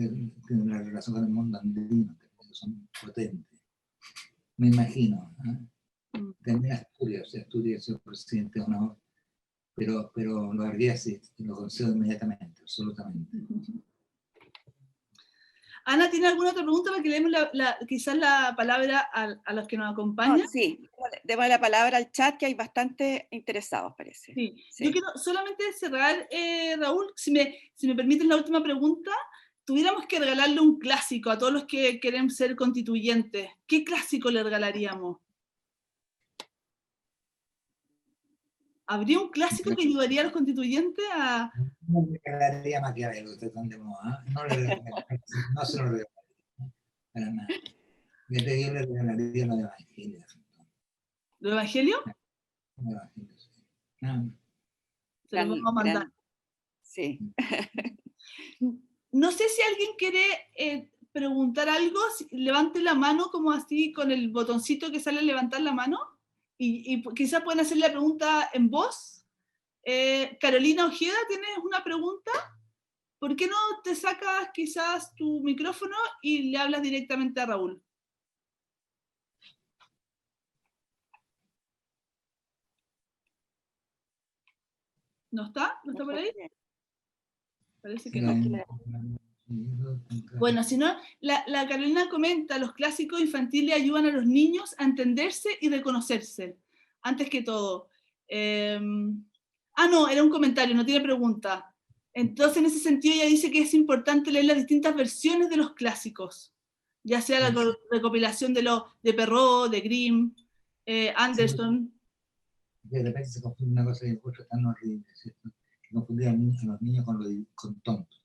tiene una relación con el mundo andino, que son potentes. Me imagino. También Asturias es el presidente de una obra. Pero lo Argueda sí, lo concedo inmediatamente, absolutamente. Ana, ¿tiene alguna otra pregunta para que leemos quizás la palabra a los que nos acompañan? Sí, demos la palabra al chat, que hay bastante interesados, parece. Sí. Yo quiero solamente cerrar, Raúl, si me permiten la última pregunta. Tuviéramos que regalarle un clásico a todos los que quieren ser constituyentes, ¿qué clásico le regalaríamos? ¿Habría un clásico que ayudaría a los constituyentes a...? No le regalaría Maquiavelo, usted tan de moda. No se lo regalaría. Para nada. Yo le regalaría lo de Evangelio. ¿Lo Evangelio? Lo Evangelio, sí. No. Se lo vamos a mandar. Sí. No sé si alguien quiere preguntar algo, levante la mano como así con el botoncito que sale a levantar la mano y quizás pueden hacer la pregunta en voz. Carolina Ojeda, ¿tienes una pregunta? ¿Por qué no te sacas quizás tu micrófono y le hablas directamente a Raúl? ¿No está? ¿No está por ahí? Parece que no. Bueno, si no, la Carolina comenta, los clásicos infantiles ayudan a los niños a entenderse y reconocerse, antes que todo. No, era un comentario, no tiene pregunta. Entonces, en ese sentido, ella dice que es importante leer las distintas versiones de los clásicos, ya sea la recopilación de Perrault, de Grimm, Anderson. De repente se confunde una cosa y otra tan horrible, ¿cierto? Que confundir a los niños con tontos.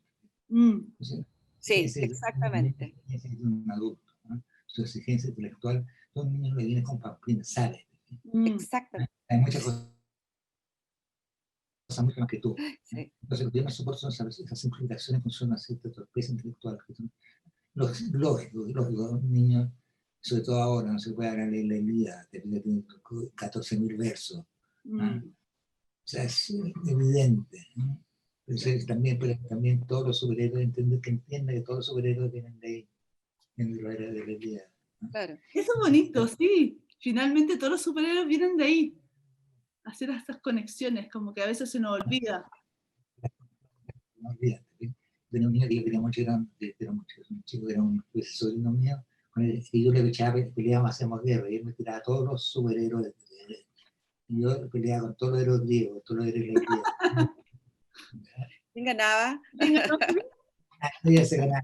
Sí, exactamente. Un adulto, ¿no? Su exigencia intelectual, los niños le vienen con pamplinas, sale. Exactamente. Hay muchas cosas mucho más que tú. Sí. Entonces, yo no soporto esas simplificaciones con una cierta torpeza intelectual. Lógico, un niño, sobre todo ahora, no se puede hablar de la Ilíada, tiene 14.000 versos. ¿Ah? O sea, es evidente, ¿no? Pero también todos los superhéroes entienden que todos los superhéroes vienen de ahí, vienen de la era de la Ilíada, ¿no? Claro. Eso es bonito, sí. Finalmente todos los superhéroes vienen de ahí. Hacer estas conexiones, como que a veces se nos olvida. No olvídate, ¿sí? Tenía un niño que yo quería mucho, era un chico que era un sobrino mío, con el que yo le peleábamos, hacíamos guerra, y él me tiraba a todos los superhéroes. Y yo peleaba con todos los héroes griegos, todos los héroes griegos. ¿Quién ganaba? Venga, ¿no? Ella se ganaba.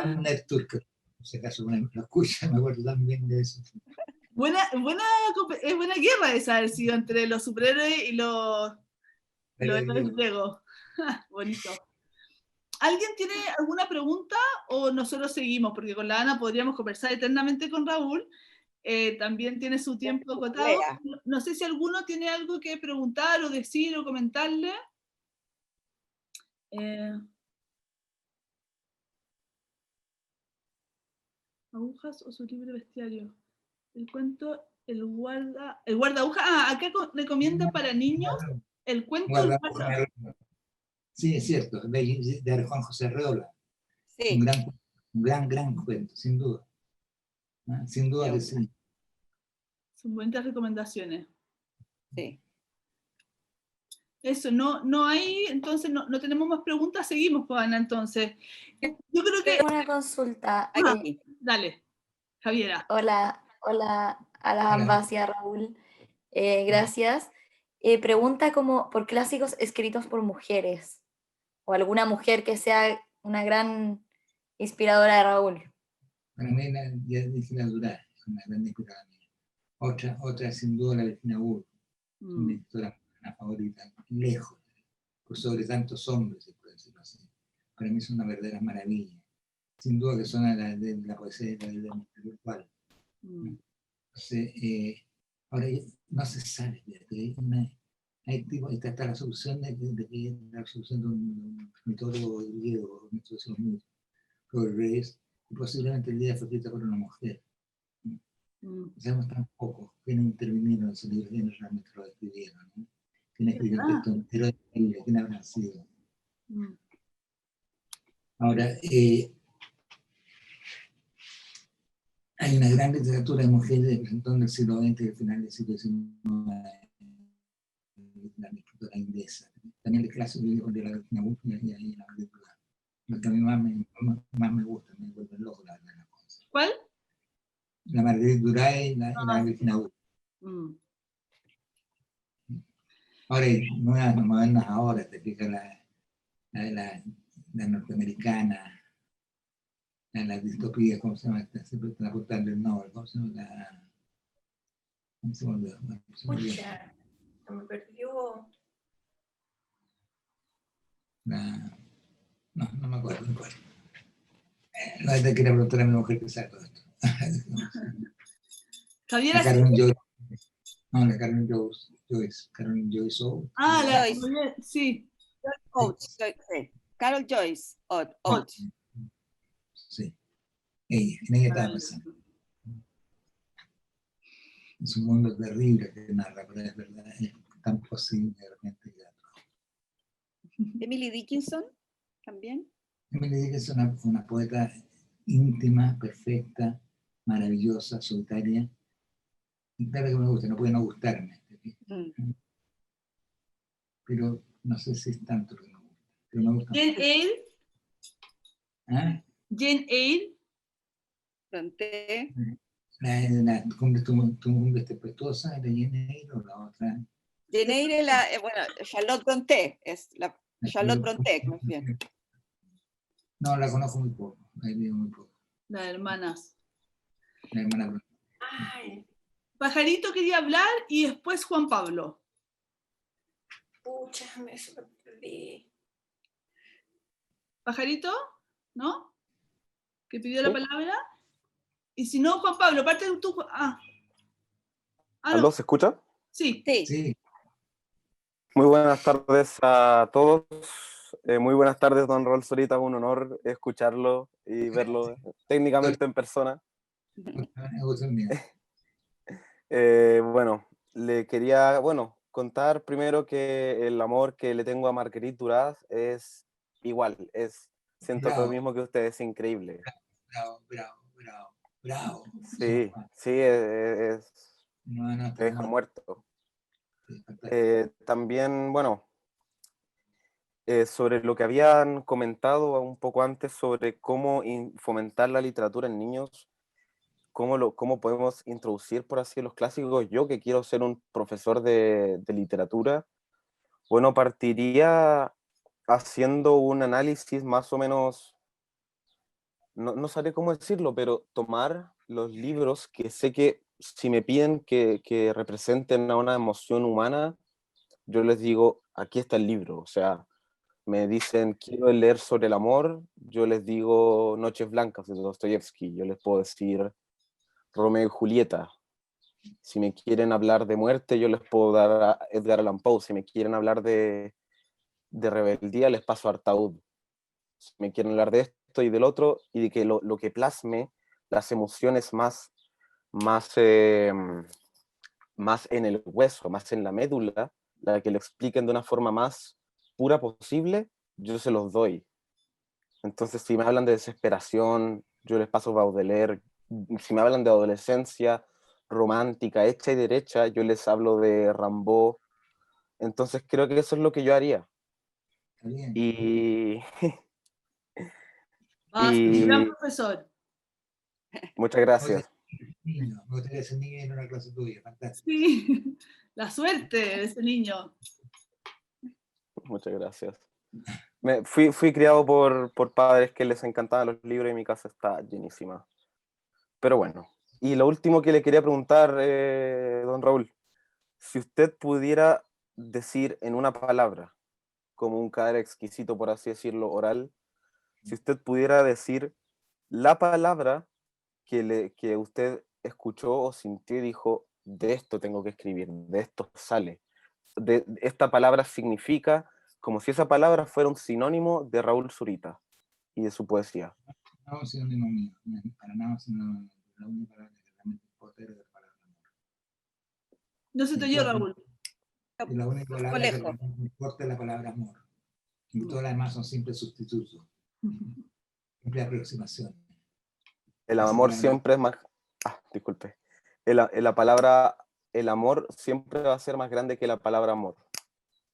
Amner Turco, en ese caso, lo escucha, me acuerdo también de eso. Es buena guerra esa haber sido entre los superhéroes y los héroes griegos. Bonito. ¿Alguien tiene alguna pregunta o nosotros seguimos? Porque con la Ana podríamos conversar eternamente con Raúl. También tiene su tiempo acotado. No sé si alguno tiene algo que preguntar o decir o comentarle. Agujas o su libro bestiario. El cuento, el guarda aguja. Ah, acá recomienda para niños el cuento El guarda. Sí, es cierto, de Juan José Arreola. Sí. Un gran cuento, sin duda. ¿Ah? Sin duda que sí. Son buenas recomendaciones. Sí. Eso, no hay, entonces no tenemos más preguntas, seguimos, pues, Ana, entonces. Yo creo que... Tengo una consulta. Dale, Javiera. Hola a las ambas y a Raúl. Gracias. Pregunta como por clásicos escritos por mujeres o alguna mujer que sea una gran inspiradora de Raúl. Para mí la Virginia Durán es una gran inspiradora mía. Otra sin duda la Virginia Woolf, mi escritora favorita, lejos, por sobre tantos hombres, se puede decirlo así. Para mí es una verdadera maravilla. Sin duda que son de la poesía de la vida intelectual. Entonces, ahora no se sabe, hay tipo, está la solución de un mitólogo griego, Robert Graves, y posiblemente el día fue escrita por una mujer. Sabemos tan poco quiénes intervinieron en ese libro, quiénes realmente lo escribieron, ¿no? ¿Quién escribió el texto entero de la Biblia? ¿Quién habrá sido? Ahora, hay una gran literatura de mujeres del siglo XX y del final del siglo XIX, la escritora inglesa. También el clásico de la Virginia Woolf y la literatura. Lo que a mí más me gusta, me vuelve loco la cosa. ¿Cuál? La Marguerite Duras y la Virginia Woolf. Ahora hay nuevas modernas ahora, te fijas la norteamericana, la distopía, ¿cómo se llama? Siempre están apuntando el Nobel, ¿cómo se llama? ¿Cómo se llama? Escucha, me perdió. No me acuerdo. No, te quería preguntar a mi mujer que sabe todo esto. Javiera. La Carolyn Joyce. Carolyn Joyce Oates. Ah, Joyce. Sí. Oates, sí. Carol Joyce Oates. Sí. En ella estaba pasando. Es un mundo terrible que narra, pero es verdad, es tan posible de repente. Emily Dickinson, también. Emily Dickinson es una poeta íntima, perfecta, maravillosa, solitaria. Y claro que me gusta, no puede no gustarme. Pero no sé si es tanto lo que me gusta. Pero me gusta. Jane Eyre. ¿Ah? Jane Eyre. Bronte. La cumbre tempestuosa, de Jane Eyre o la otra. Jane Eyre, bueno, Charlotte Bronte, es la Charlotte Bronte, más bien. No, la conozco muy poco, la he leído muy poco. Las hermanas. La hermana Bronte. Ay. Pajarito quería hablar y después Juan Pablo. Pucha, me perdí. Pajarito, ¿no? Que pidió la palabra. Y si no, Juan Pablo, parte de tú. ¿Aló, se escucha? Sí. Sí. Muy buenas tardes a todos. Muy buenas tardes, don Raúl Zurita. Un honor escucharlo y verlo técnicamente en persona. Bueno, le quería, contar primero que el amor que le tengo a Marguerite Duras es igual, siento lo Bravo, mismo que usted, es increíble. bravo, bravo, bravo, bravo. Sí, sí, No, no, te está deja muerto. muerto. Sí, fantástico. También, sobre lo que habían comentado un poco antes sobre cómo fomentar la literatura en niños, cómo podemos introducir, por así, los clásicos. Yo que quiero ser un profesor de literatura, bueno, partiría haciendo un análisis más o menos, no sabré cómo decirlo, pero tomar los libros que sé que si me piden que representen a una emoción humana, yo les digo, aquí está el libro. O sea, me dicen, quiero leer sobre el amor, yo les digo Noches Blancas de Dostoyevsky, yo les puedo decir Romeo y Julieta. Si me quieren hablar de muerte, yo les puedo dar a Edgar Allan Poe. Si me quieren hablar de rebeldía, les paso a Artaud. Si me quieren hablar de esto y del otro, y de que lo que plasme las emociones más, eh, más en el hueso, más en la médula, la que lo expliquen de una forma más pura posible, yo se los doy. Entonces, si me hablan de desesperación, yo les paso Baudelaire. Si me hablan de adolescencia romántica, hecha y derecha, yo les hablo de Rimbaud. Entonces, creo que eso es lo que yo haría. Está bien. Y, Vas a ser un gran y profesor. muchas gracias. Niño, me gustaría ser niño en una clase tuya, fantástico. Sí, la suerte de ese niño. Muchas gracias. Fui criado por padres que les encantaban los libros y mi casa está llenísima. Pero bueno, y lo último que le quería preguntar, don Raúl, si usted pudiera decir en una palabra, como un cadáver exquisito, por así decirlo, oral, si usted pudiera decir la palabra que usted escuchó o sintió y dijo, de esto tengo que escribir, de esto sale, esta palabra significa, como si esa palabra fuera un sinónimo de Raúl Zurita y de su poesía. No, sinónimo mío, no es para nada sinónimo mío. La única palabra que realmente importa es la palabra amor. No se te oyó, Raúl. Y la única palabra que lejos. realmente importa es la palabra amor. Y todas las demás son simples sustitutos, simples aproximaciones. El Esa amor palabra, siempre es más... Ah, disculpe. La palabra, el amor siempre va a ser más grande que la palabra amor.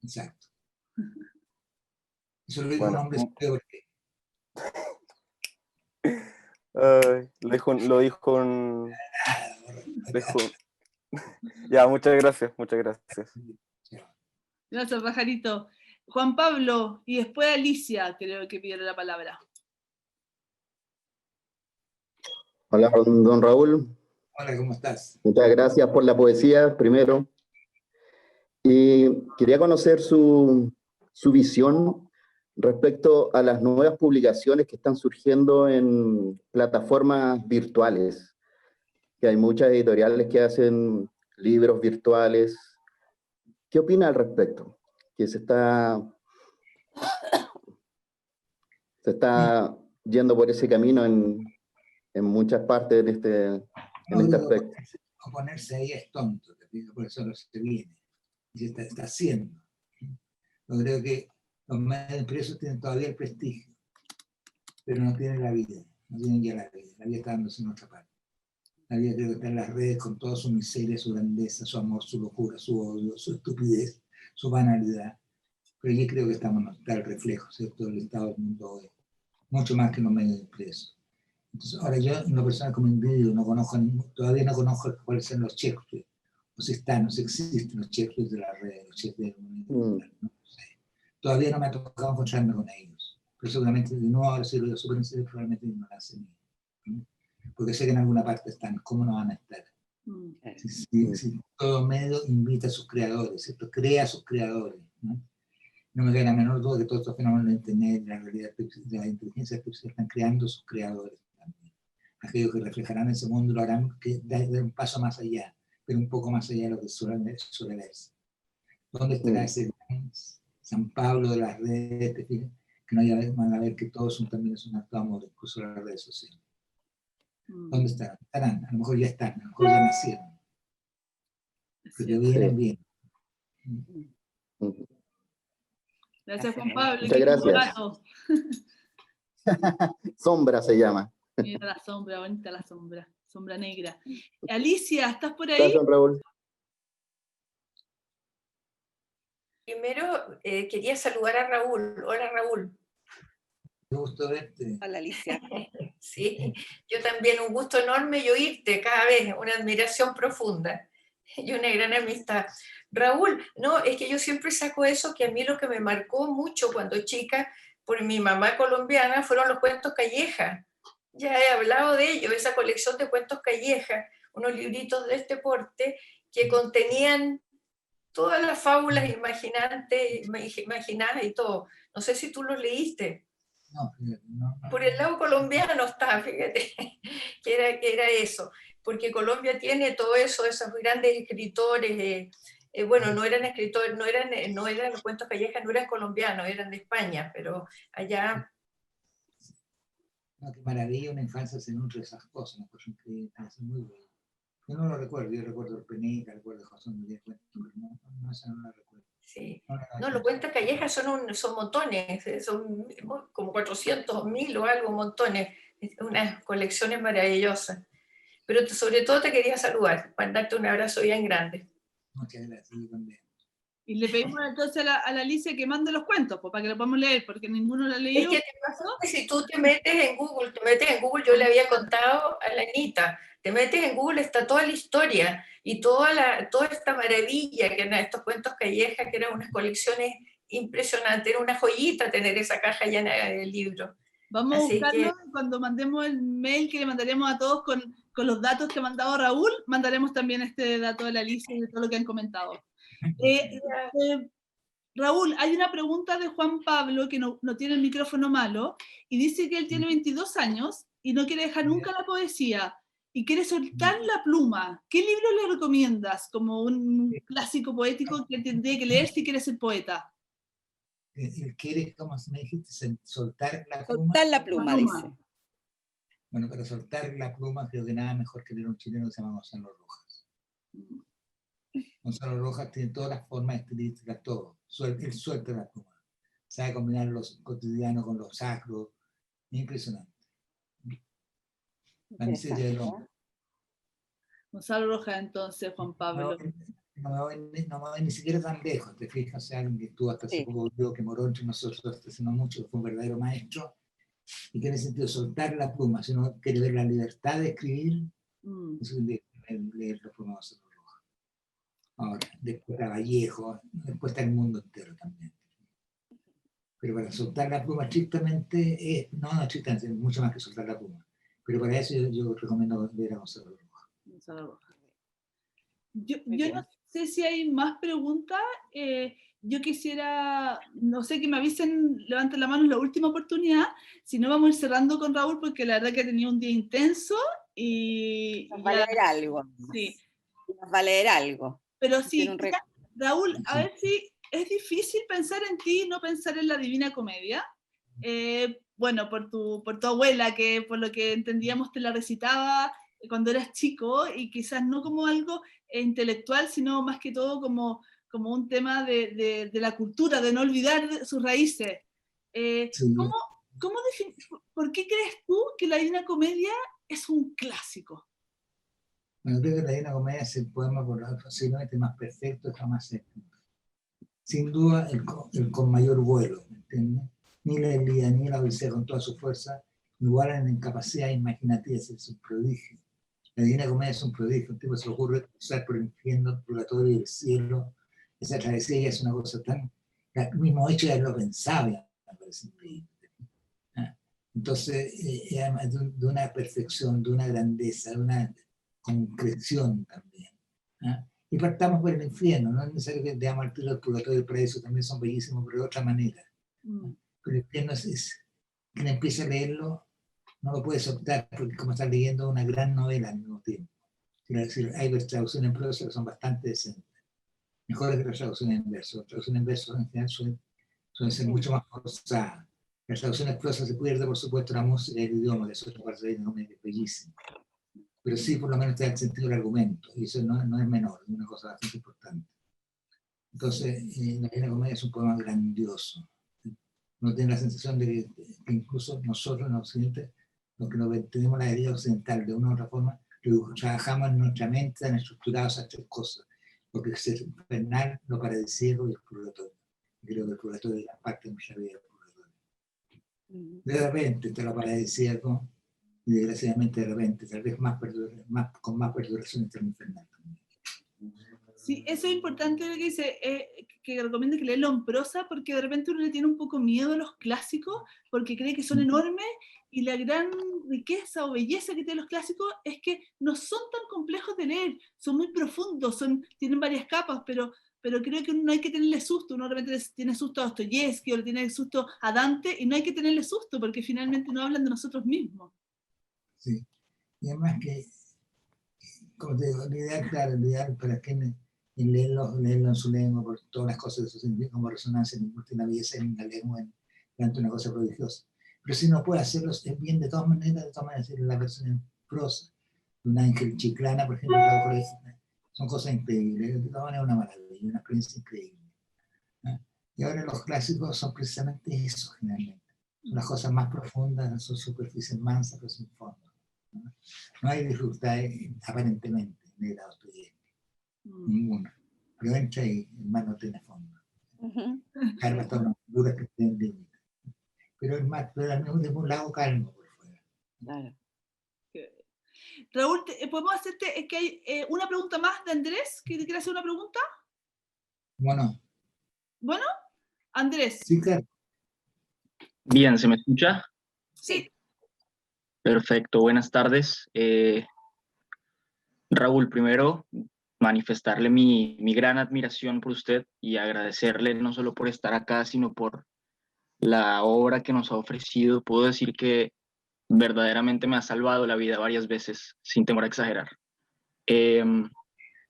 exacto. Eso lo dijo un Bueno, hombre superior. lo dijo un... dijo- Ya, muchas gracias, muchas gracias. Gracias, pajarito. Juan Pablo, y después Alicia, creo que pidieron la palabra. Hola, don Raúl. Hola, ¿cómo estás? Muchas gracias por la poesía, primero. Y quería conocer su visión respecto a las nuevas publicaciones que están surgiendo en plataformas virtuales, que hay muchas editoriales que hacen libros virtuales. ¿Qué opina al respecto? Que se está yendo por ese camino en muchas partes en No, este digo, aspecto. oponerse ahí es tonto, te digo, por eso no se viene. Y se está haciendo. Yo creo que los medios impresos tienen todavía el prestigio, pero no tienen la vida, no tienen ya la vida. La vida está dándose en otra parte. La vida creo que está en las redes con toda su miseria, su grandeza, su amor, su locura, su odio, su estupidez, su banalidad. Pero yo creo que está el reflejo, ¿cierto?, del estado del mundo hoy. Mucho más que los medios impresos. Entonces, ahora yo, una persona como individuo, todavía no conozco cuáles son los cheques, o si están, o si existen los cheques de la red, los cheques de no sé. Todavía no me ha tocado encontrarme con ellos. Pero seguramente, de nuevo, ahora si lo digo súper en serio, probablemente ignorancia mía. Porque sé que en alguna parte están, ¿cómo no van a estar? Si todo medio invita a sus creadores, ¿cierto? Crea a sus creadores, ¿no? No me queda la menor duda que todos estos fenómenos de Internet, de la realidad, de la inteligencia artificial están creando sus creadores también. Aquellos que reflejarán ese mundo lo harán que dar un paso más allá, pero un poco más allá de lo que suele verse. ¿Dónde estará ese San Pablo de las redes? ¿Te fijas? Que no van a ver que todos también es un acto de amor, incluso las redes sociales. ¿Dónde estarán? Estarán, a lo mejor ya están, a lo mejor ya nacieron. Pero vienen bien. Gracias, Juan Pablo. Muchas gracias. Sombra se llama. Mira la sombra, bonita la sombra. Sombra negra. Alicia, ¿estás por ahí? Gracias, Raúl. Primero, quería saludar a Raúl. Hola, Raúl. Me gusto verte. Hola, Alicia. Sí, yo también, un gusto enorme y oírte cada vez, una admiración profunda y una gran amistad. Raúl, no, es que yo siempre saco eso, que a mí lo que me marcó mucho cuando chica, por mi mamá colombiana, fueron los cuentos Calleja. Ya he hablado de ello, esa colección de cuentos Calleja, unos libritos de este porte que contenían todas las fábulas imaginadas y todo. No sé si tú los leíste. No. Por el lado colombiano está, fíjate, que era eso, porque Colombia tiene todo eso, esos grandes escritores, bueno, no eran escritores, no eran los cuentos Calleja, no eran colombianos, eran de España, pero allá... No, qué maravilla, una infancia se nutre de esas cosas, una cosa increíble, es muy bueno. Yo no lo recuerdo, yo recuerdo el Penica, recuerdo José Miguel, pero no, esa no la recuerdo. Sí. No, los cuentos Calleja son montones, son como 400.000 o algo, montones, unas colecciones maravillosas. Pero sobre todo te quería saludar, mandarte un abrazo bien grande. Muchas gracias, yo también. Y le pedimos entonces a la Alicia que mande los cuentos, pues, para que lo podamos leer, porque ninguno lo ha Es leído. que te pasó que si tú te metes en Google, yo le había contado a la Anita, te metes en Google, está toda la historia y toda esta maravilla que eran estos cuentos Calleja, que eran unas colecciones impresionantes, era una joyita tener esa caja llena de libros. Vamos a Así buscarlo, que... cuando mandemos el mail que le mandaremos a todos con los datos que ha mandado Raúl, mandaremos también este dato de la Alicia y de todo lo que han comentado. Raúl, hay una pregunta de Juan Pablo que no tiene el micrófono malo y dice que él tiene 22 años y no quiere dejar nunca la poesía y quiere soltar la pluma. ¿Qué libro le recomiendas como un clásico poético que tendría que leer si quiere ser poeta? ¿Quieres, como me dijiste, soltar la pluma? Soltar la pluma, dice. Bueno, para soltar la pluma creo que nada mejor que leer un chileno que se llama Gonzalo Rojas. Gonzalo Rojas tiene todas las formas estilísticas, todo. Él suelta la pluma. Sabe combinar los cotidianos con los sacros. Impresionante. La miseria del hombre. Gonzalo Rojas, entonces, Juan Pablo. No me voy ni siquiera tan lejos, te fijas, o sea, alguien que estuvo hasta hace poco, digo, que moró entre nosotros hace no mucho, que fue un verdadero maestro, y que en ese sentido soltar la pluma, si uno quiere ver la libertad de escribir, es leer los plumas de Gonzalo Rojas. Ahora, después está Vallejo, después está el mundo entero también. Pero para soltar la pluma estrictamente, no estrictamente, mucho más que soltar la pluma. Pero para eso yo recomiendo ver a Gonzalo Rojas. Yo no sé si hay más preguntas. Yo quisiera, no sé, que me avisen, levanten la mano, es la última oportunidad. Si no, vamos a ir cerrando con Raúl, porque la verdad que ha tenido un día intenso y... Nos va a leer algo. Sí. Nos va a leer algo. Pero sí, Raúl, a ver si es difícil pensar en ti y no pensar en la Divina Comedia. Bueno, por tu abuela, que por lo que entendíamos te la recitaba cuando eras chico, y quizás no como algo intelectual, sino más que todo como un tema de la cultura, de no olvidar sus raíces. Sí. ¿Por qué crees tú que la Divina Comedia es un clásico? Bueno, creo que la Divina Comedia es el poema posiblemente más perfecto, jamás escrito. Sin duda, el con mayor vuelo, ¿me entiendes? Ni la Ilíada ni la Odisea con toda su fuerza igualan en capacidad imaginativa, es un prodigio. La Divina Comedia es un prodigio, un tipo se le ocurre cruzar por el infierno, el purgatorio y el cielo. Esa travesía ya es una cosa tan... El mismo hecho ya lo pensaba, me parece increíble. Entonces, además de una perfección, de una grandeza, de una concreción también. Y partamos por el infierno, no es necesario que veamos al tiro del purgatorio y el paraíso, también son bellísimos, pero de otra manera. Pero el infierno quien empieza a leerlo no lo puede soltar, porque como está leyendo una gran novela al mismo tiempo. Quiero decir, hay traducciones en prosa que son bastante decentes. mejores que las traducciones en verso. Las traducciones en verso en general suelen ser mucho más forzadas. Las traducciones prosas se pierde, por supuesto, la música y el idioma, que es otra parte de la Divina Comedia, bellísimo. Pero sí, por lo menos te da el sentido del argumento, y eso no es menor, es una cosa bastante importante. Entonces, la Divina Comedia es un poema grandioso. Uno tiene la sensación de que incluso nosotros en Occidente, los que tenemos la herida occidental de una u otra forma, trabajamos en nuestra mente, tan estructurados a tres cosas, porque es el infernal, lo paradisíaco y el purgatorio. Creo que el purgatorio es la parte de nuestra vida. De repente está lo paradisíaco, y desgraciadamente de repente, tal vez con más perduración está el infernal. Sí, eso es importante lo que dice, que recomienda que leerlo en prosa, porque de repente uno le tiene un poco miedo a los clásicos, porque cree que son enormes, y la gran riqueza o belleza que tienen los clásicos es que no son tan complejos de leer, son muy profundos, tienen varias capas, pero creo que no hay que tenerle susto. Uno de repente tiene susto a Dostoyevsky o le tiene susto a Dante, y no hay que tenerle susto, porque finalmente no hablan de nosotros mismos. Sí, y además que, como te digo, lo ideal para quienes en leerlo en su lengua, por todas las cosas de su sentido, como resonancia en la belleza en la lengua, ante una cosa prodigiosa. Pero si no puede hacerlo, es bien de todas maneras la versión en prosa, de un Ángel Chiclana, por ejemplo, son cosas increíbles, de todas maneras una maravilla, una experiencia increíble. ¿No? Y ahora los clásicos son precisamente eso, generalmente. Son las cosas más profundas, son superficies mansas, pero sin fondo. No hay dificultad aparentemente en el Dostoyevsky. Ninguna. Pero entra y el mar no tiene fondo. Calma hasta unas dudas que tienen límite. Pero el mar, pero al mismo tiempo un lago calmo por fuera. Claro. Raúl, ¿podemos hacerte, es que hay una pregunta más de Andrés? ¿Que te quiere hacer una pregunta? Bueno. Bueno, Andrés. Sí, claro. Bien, ¿se me escucha? Sí. Perfecto, buenas tardes. Raúl, primero manifestarle mi gran admiración por usted y agradecerle no solo por estar acá, sino por la obra que nos ha ofrecido. Puedo decir que verdaderamente me ha salvado la vida varias veces, sin temor a exagerar. ¿De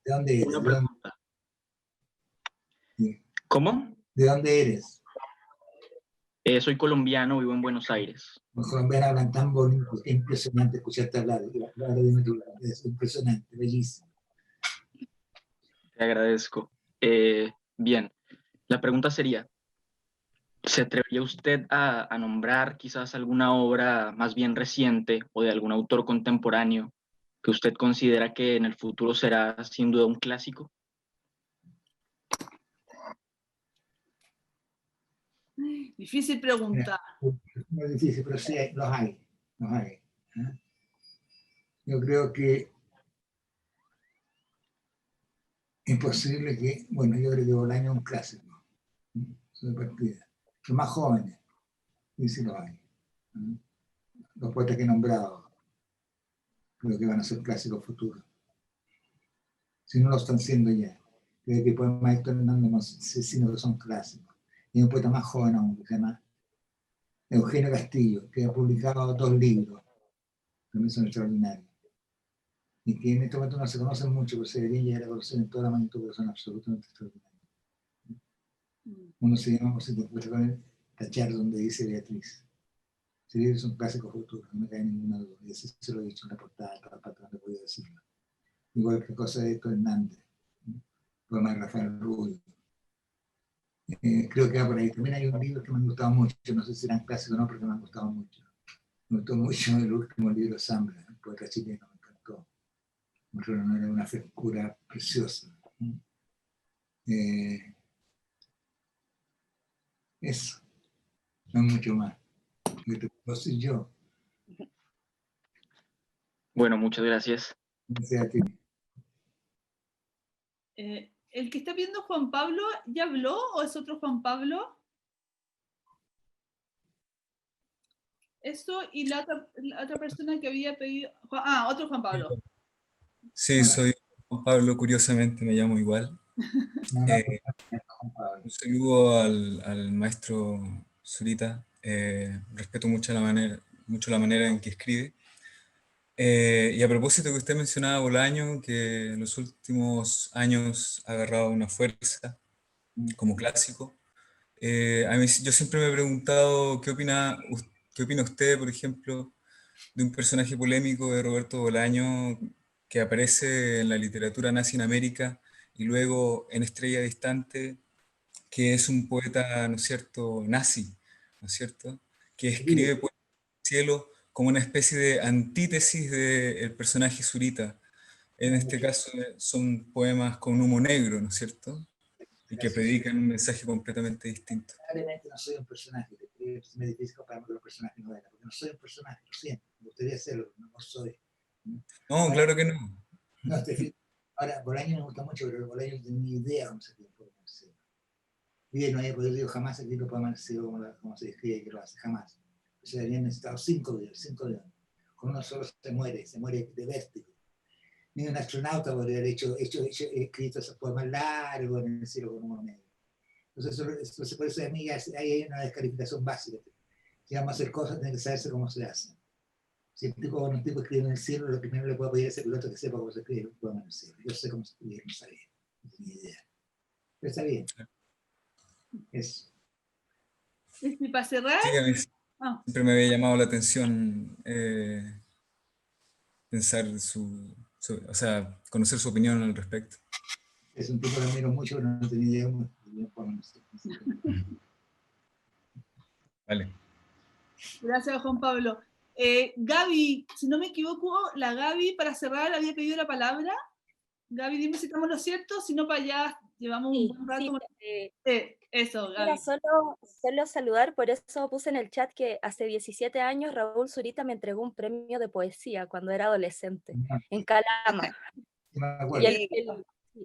dónde eres? Una pregunta. Sí. ¿Cómo? ¿De dónde eres? Soy colombiano, vivo en Buenos Aires. Los colombianos hablan tan bonito, es impresionante escucharte hablar. Es impresionante, bellísimo. Te agradezco. Bien, la pregunta sería, ¿se atrevería usted a nombrar quizás alguna obra más bien reciente o de algún autor contemporáneo que usted considera que en el futuro será sin duda un clásico? Difícil pregunta. Es muy difícil, pero sí los hay. Yo creo que es posible que, bueno, yo creo que Bolaño es un clásico, de partida. Los más jóvenes, y sí los hay. Los poetas que he nombrado, creo que van a ser clásicos futuros. Si no lo están siendo ya. Creo que poemas de Héctor Hernández, sino que son clásicos. Y un poeta más joven aún, que se llama Eugenio Castillo, que ha publicado 2 libros, también son extraordinarios. Y que en este momento no se conocen mucho, pero se deberían llegar a conocer en toda la magnitud, porque son absolutamente extraordinarios. Uno se llama, por si te encuentras con el Tachar, donde dice Beatriz. Si es un clásico futuro, no me cae ninguna duda. Y así se lo he dicho en la portada, en cada parte donde podía decirlo. Igual que cosa de Héctor Hernández, poema de Rafael Rubio. Creo que va por ahí. También hay un libro que me han gustado mucho, no sé si eran clásicos o no, porque me han gustado mucho. Me gustó mucho el último libro de Zambra, el poeta chileno, me encantó. Era una frescura preciosa. Eso, no mucho más. Lo que puedo decir yo. Bueno, muchas gracias. Gracias a ti. ¿El que está viendo Juan Pablo ya habló o es otro Juan Pablo? Eso y la otra persona que había pedido... otro Juan Pablo. Sí, soy Juan Pablo, curiosamente me llamo igual. Un saludo al maestro Zurita. Respeto mucho la manera en que escribe. Y a propósito que usted mencionaba Bolaño, que en los últimos años ha agarrado una fuerza como clásico, yo siempre me he preguntado qué opina usted, por ejemplo, de un personaje polémico de Roberto Bolaño que aparece en la literatura nazi en América y luego en Estrella Distante, que es un poeta, ¿no es cierto?, nazi, ¿no es cierto?, que escribe poemas del cielo como una especie de antítesis del personaje Zurita. En este caso son poemas con humo negro, ¿no es cierto?, y que predican un mensaje completamente distinto. Probablemente no soy un personaje, es muy difícil compararme con los personajes de novela, porque no soy un personaje, lo siento, me gustaría serlo, no lo soy. No, Ahora, claro que no. no ahora, Bolaño me gusta mucho, pero Bolaño no tenía ni idea cómo se escribe Poema del Cielo. Bien, no había podido jamás escribir Poema del Cielo como se escribe, que lo hace, jamás. Se habían necesitado 5 días. Con uno solo se muere de vértigo. Ni un astronauta podría haber escrito esos poemas largos en el cielo con humo negro. Entonces, por eso a mí ahí hay una descalificación básica. Si vamos a hacer cosas, tiene que saberse cómo se hacen. Si un tipo escribe en el cielo, lo primero que le puedo pedir es el piloto que sepa cómo se escribe el poema en el cielo. Yo sé cómo se escribe, no sabía, no tenía idea. Pero está bien. Eso. Y para cerrar, Sí, a mí siempre me había llamado la atención pensar o sea, conocer su opinión al respecto. Es un tipo que admiro mucho, pero no tenía idea cómo escribir el poema en el cielo. Vale. gracias Juan Pablo. Gaby, si no me equivoco, la Gaby para cerrar había pedido la palabra. Gaby, dime si estamos lo cierto, si no para allá llevamos un buen rato. Eso, Gaby. Era solo saludar, por eso puse en el chat que hace 17 años Raúl Zurita me entregó un premio de poesía cuando era adolescente, en Calama. Y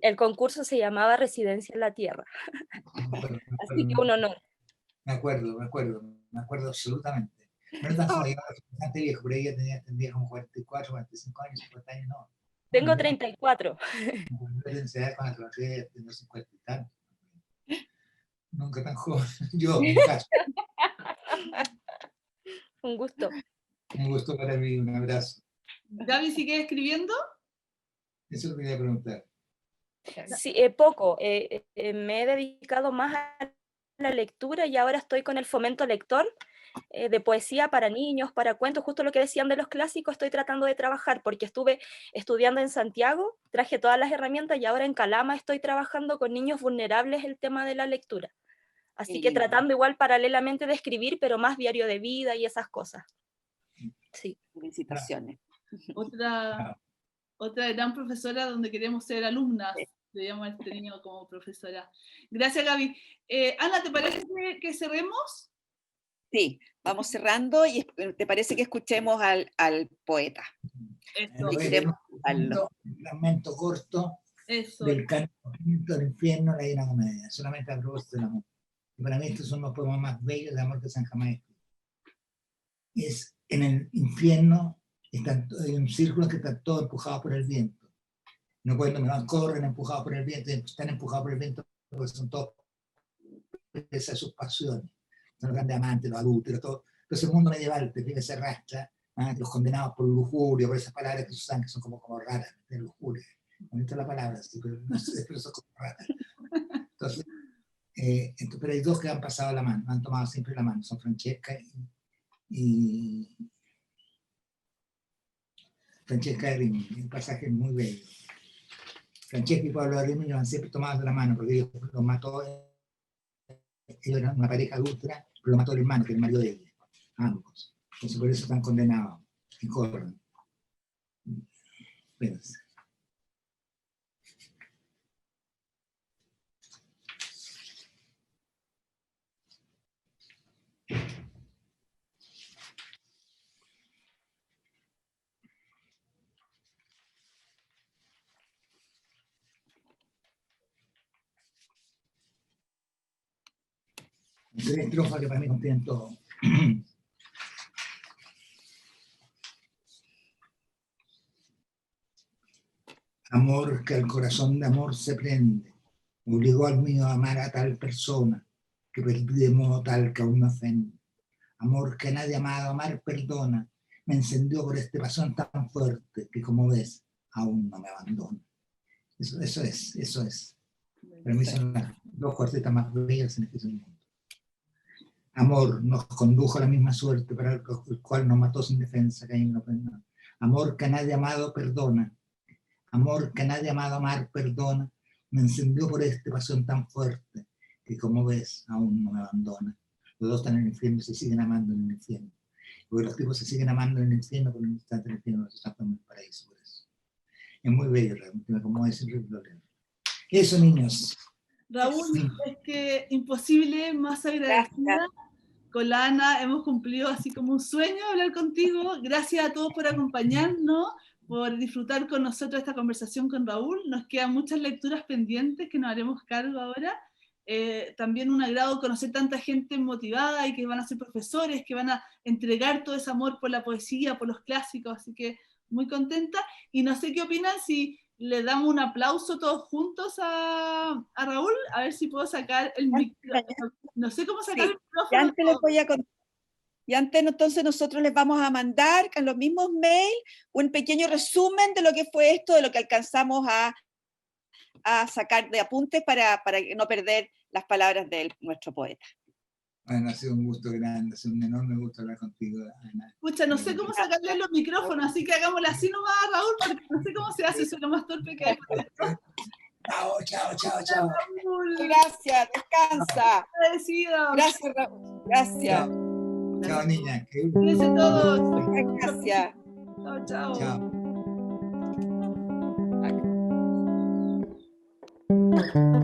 el concurso se llamaba Residencia en la Tierra. Así que un honor. Me acuerdo absolutamente. No era tan joven, era bastante viejo, por ahí ya tendría como 44, 45 años, 50 años, no. Tengo 34. Cuando trabajé en los 50 y tantos. Nunca tan joven. Yo, en mi caso. Un gusto. Un gusto para mí, un abrazo. Gaby, ¿sigue escribiendo? Eso lo quería preguntar. Sí, poco. Me he dedicado más a la lectura y ahora estoy con el fomento lector de poesía para niños, para cuentos, justo lo que decían de los clásicos, estoy tratando de trabajar porque estuve estudiando en Santiago, traje todas las herramientas y ahora en Calama estoy trabajando con niños vulnerables el tema de la lectura. Así que tratando igual paralelamente de escribir, pero más diario de vida y esas cosas. Sí. Felicitaciones. Otra gran profesora donde queremos ser alumnas. Debíamos haber tenido como profesora. Gracias, Gaby. Ana, ¿te parece que cerremos? Sí, vamos cerrando y ¿te parece que escuchemos al poeta? Un fragmento corto del Canto del Infierno, la Divina Comedia, solamente a propósito del amor. Y para mí estos son los poemas más bellos de amor que se han jamás escrito. Es en el infierno, hay un círculo que está todo empujado por el viento. No pueden, corren empujados por el viento, están empujados por el viento porque son todos esas sus pasiones. Son los grandes amantes, los adúlteros, todo. Entonces el mundo medieval te se arrastra, los condenados por lujuria, por esas palabras que usan que son como raras, de lujuria. No he la palabra, sí, pero no sé, pero son como raras. Entonces, pero hay dos que han pasado la mano, han tomado siempre la mano, son Francesca y Rimini. El pasaje es muy bello. Francesca y Pablo de Rimini han siempre tomado de la mano, porque ellos los mató, ellos eran una pareja adúltera, pero lo mató el hermano, que es el marido de ella, ambos. Entonces por eso están condenados y corren. Espérense. Tres estrofas que para mí contienen todo. Amor que al corazón de amor se prende, obligó al mío a amar a tal persona, que perdí de modo tal que aún me ofende. Amor que nadie amado amar perdona, me encendió por este pasión tan fuerte que, como ves, aún no me abandona. Eso es. Para mí son las dos cuartetas más bellas en este mundo. Amor nos condujo a la misma suerte, para el cual nos mató sin defensa, Caín no perdona. Amor que a nadie amado perdona. Amor que a nadie amado amar perdona. Me encendió por este pasión tan fuerte que, como ves, aún no me abandona. Los dos están en el infierno y se siguen amando en el infierno. Porque los tipos se siguen amando en el infierno, por el instante en el infierno se están en el paraíso. Por eso. Es muy bello, realmente, como decir eso, niños. Raúl, es que imposible, más agradecida. Con la Ana hemos cumplido así como un sueño hablar contigo. Gracias a todos por acompañarnos, por disfrutar con nosotros esta conversación con Raúl. Nos quedan muchas lecturas pendientes que nos haremos cargo ahora. También un agrado conocer tanta gente motivada y que van a ser profesores, que van a entregar todo ese amor por la poesía, por los clásicos, así que muy contenta. Y no sé qué opinan si le damos un aplauso todos juntos a Raúl, a ver si puedo sacar el micrófono. No sé cómo sacar el micrófono. Y antes entonces nosotros les vamos a mandar en los mismos mails un pequeño resumen de lo que fue esto, de lo que alcanzamos a sacar de apuntes para no perder las palabras de nuestro poeta. Bueno, ha sido un gusto grande, ha sido un enorme gusto hablar contigo, Ana. Pucha, no sé cómo sacarle los micrófonos, así que hagámosle así nomás a Raúl, porque no sé cómo se hace, soy lo más torpe que hay. Chao. Gracias, descansa. Agradecido. Gracias, Raúl. Gracias. Chao, niña. Cuídense todos. Gracias. Chao.